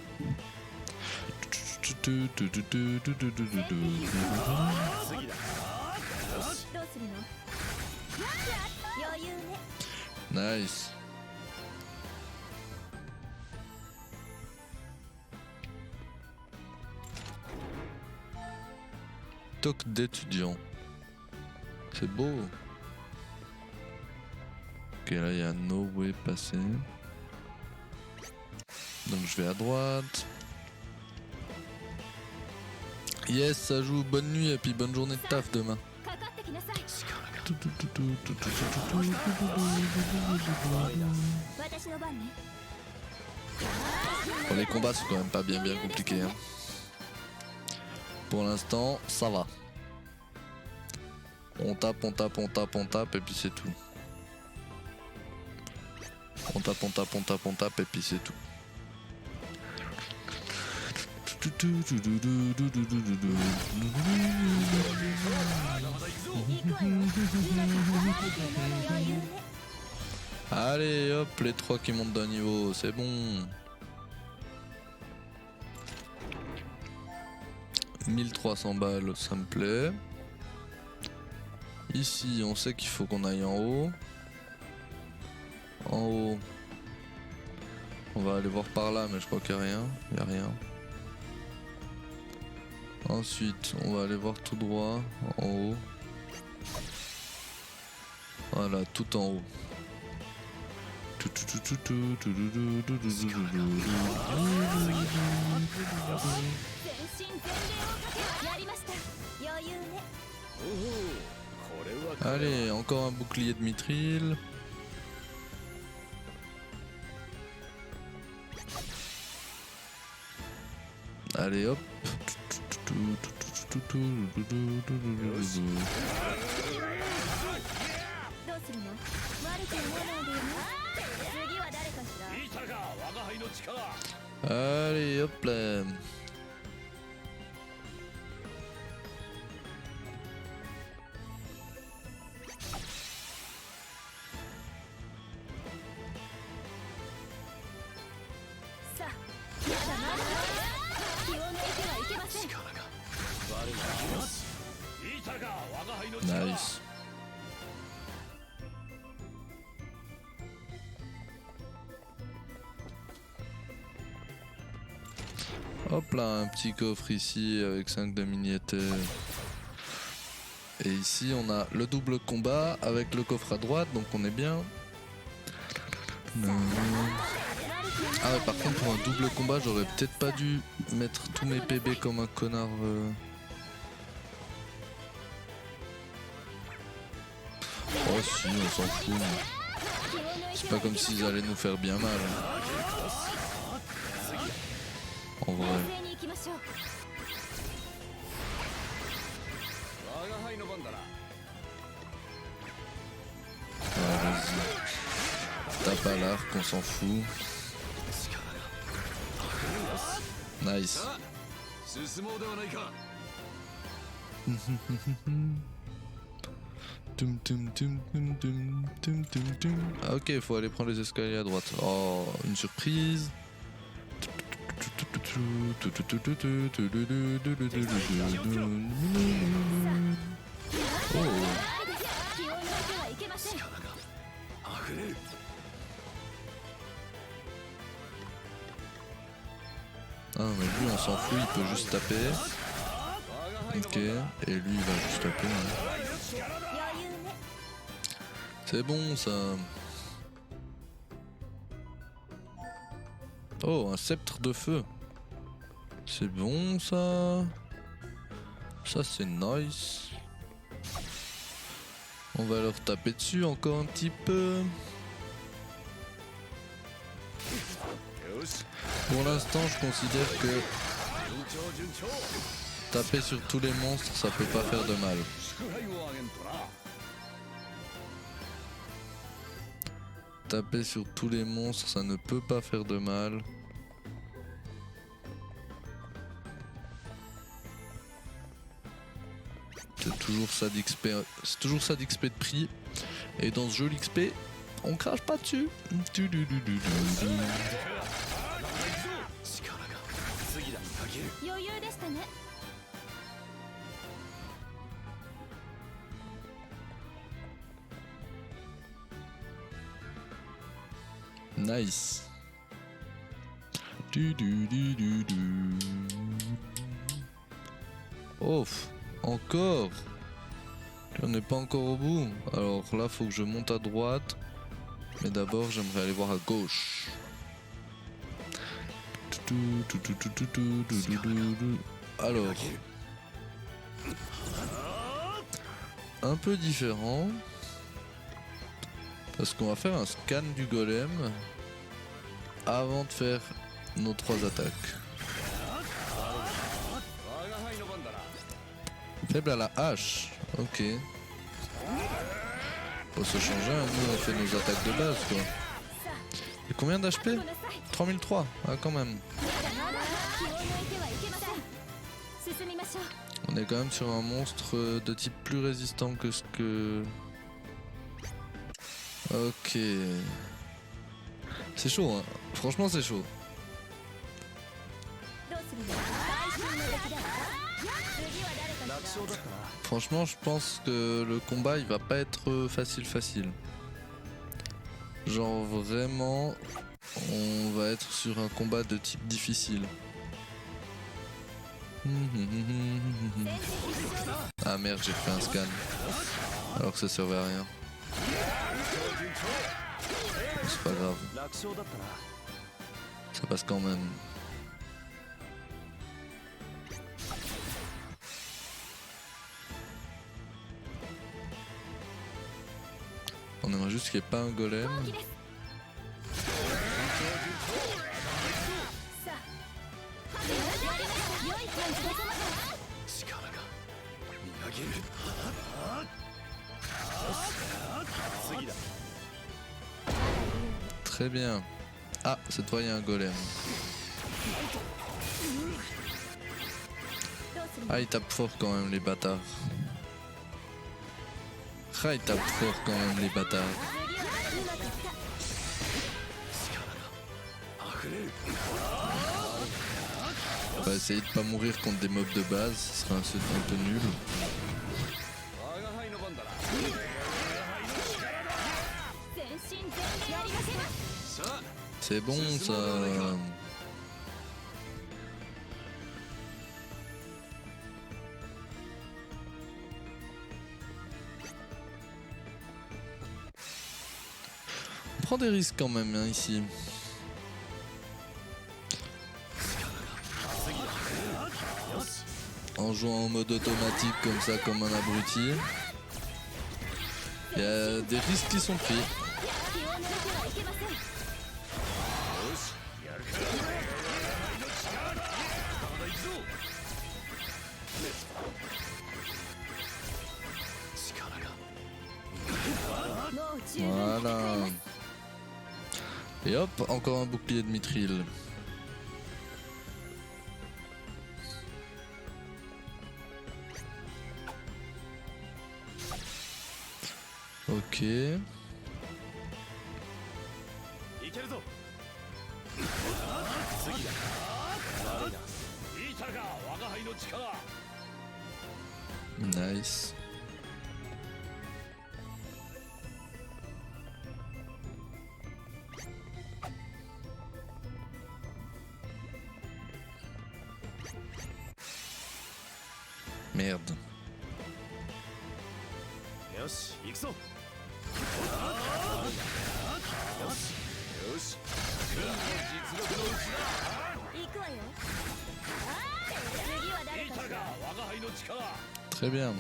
Nice. Toc d'étudiant. C'est beau. Ok, là il y a no way passé. Donc je vais à droite. Yes, ça joue. Bonne nuit et puis bonne journée de taf demain. Bon, les combats sont quand même pas bien compliqués. Hein. Pour l'instant, ça va. On tape, on tape, on tape, on tape, et puis c'est tout. On tape, on tape, on tape, on tape, et puis c'est tout. Allez hop, les 3 qui montent d'un niveau, c'est bon. 1300 balles, ça me plaît. Ici, on sait qu'il faut qu'on aille en haut. En haut. On va aller voir par là, mais je crois qu'il n'y a rien. Il n'y a rien. Ensuite, on va aller voir tout droit, en haut. Voilà, tout en haut. Allez, encore un bouclier de mithril. Allez hop. Allez hop là. Nice. Hop là, un petit coffre ici avec 5 de miniétés. Et ici on a le double combat avec le coffre à droite, donc on est bien. Ah ouais, par contre pour un double combat j'aurais peut-être pas dû mettre tous mes PB comme un connard. Oh si, on s'en fout. C'est pas comme s'ils allaient nous faire bien mal. En vrai. Ouais, vas-y. Tape à l'arc, on s'en fout. Nice. Ah ok, faut aller prendre les escaliers à droite. Oh, une surprise. Oh. Ah mais lui on s'en fout, il peut juste taper. Ok, et lui il va juste taper. Hein. C'est bon ça. Oh, un sceptre de feu. C'est bon ça. Ça c'est nice. On va leur taper dessus encore un petit peu. Pour l'instant je considère que taper sur tous les monstres ça peut pas faire de mal. Taper sur tous les monstres ça ne peut pas faire de mal. C'est toujours ça d'XP de prix. Et dans ce jeu l'XP, on crache pas dessus. Nice. Oh, encore. On n'est pas encore au bout. Alors là, faut que je monte à droite. Mais d'abord, j'aimerais aller voir à gauche. Alors, un peu différent. Parce qu'on va faire un scan du golem avant de faire nos 3 attaques. Faible à la hache, ok. Faut se changer, hein. Nous on fait nos attaques de base quoi. Et combien d'HP? 3003, ah quand même. 進みましょう。 On est quand même sur un monstre de type plus résistant que ce que... Ok. C'est chaud, hein. Franchement c'est chaud. どうするの？最新の出来だわ。次は誰か楽勝だったな。 Franchement je pense que le combat il va pas être facile. Genre vraiment on va être sur un combat de type difficile. Ah merde, j'ai fait un scan alors que ça servait à rien. C'est pas grave, 楽勝だったな。 ça passe quand même. On aimerait juste qu'il n'y ait pas un golem. さあ、良い感じです。力がみなぎる。次だ。 Très bien. Ah, cette fois il y a un golem. Ah, ils tapent fort quand même les bâtards. Ah, ils tapent fort quand même les bâtards. On va essayer de pas mourir contre des mobs de base, ce serait un peu nul. 我が輩の番だな。 全身全霊やりません。 さあ、 C'est bon ça. On prend des risques quand même hein, ici. En jouant en mode automatique comme ça, comme un abruti. Il y a des risques qui sont pris. 気を抜いてはいけません。 もう十分戦え Voilà. ます。 Et hop, encore un bouclier de mithril. Ok. いけるぞ。次だ。悪いな。いたか、我が輩の力。 Nice. Merde. よし、行くぞ。よし、よし。実力のうちだ。行くわよ。次は誰かしら。我が輩の力。 Très bien.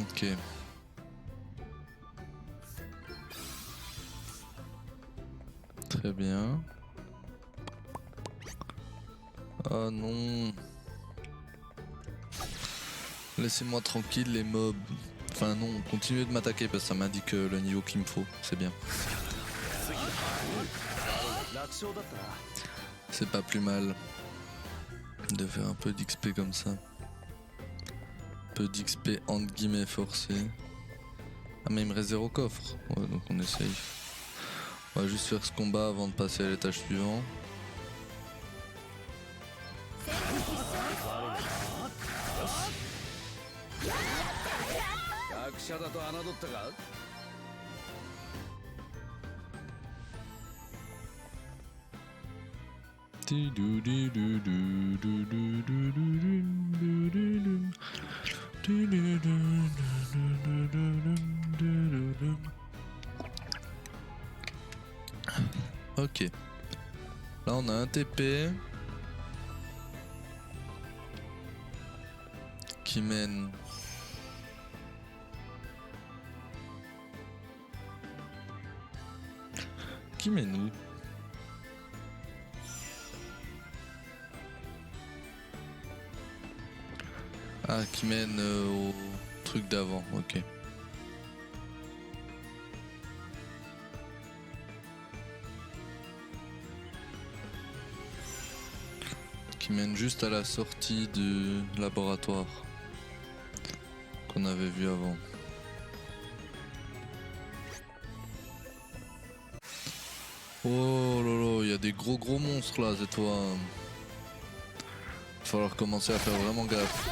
Ok. Très bien. Oh non. Laissez-moi tranquille les mobs. Enfin non, continuez de m'attaquer parce que ça m'indique le niveau qu'il me faut. C'est bien. C'est pas plus mal de faire un peu d'XP comme ça. Un peu d'XP entre guillemets forcé. Ah mais il me reste 0 coffre. Ouais, donc on est safe. On va juste faire ce combat avant de passer à l'étage suivant. Ok. Là on a un TP qui mène où? Ah, qui mène au truc d'avant, ok. Qui mène juste à la sortie du laboratoire qu'on avait vu avant. Oh là là, il y a des gros monstres là cette fois. Va falloir commencer à faire vraiment gaffe.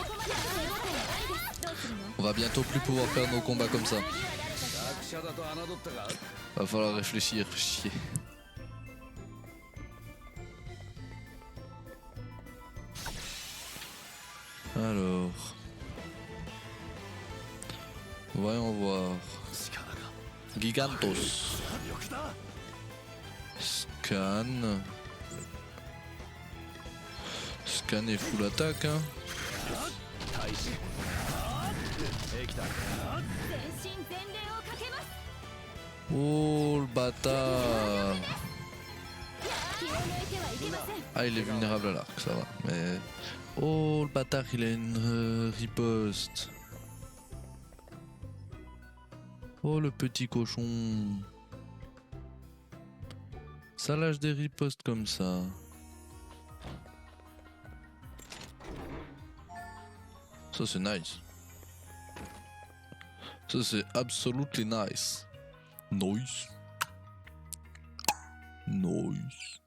On va bientôt plus pouvoir faire nos combats comme ça. Va falloir réfléchir, chier. Alors. Voyons voir. Gigantos. Scan. Scan et full attaque, hein. Oh le bâtard. Ah, il est vulnérable à l'arc, ça va. Mais oh le bâtard, il a une riposte. Oh le petit cochon. Ça lâche des ripostes comme ça. Ça c'est nice. Ça c'est absolutely nice. Nice. Nice.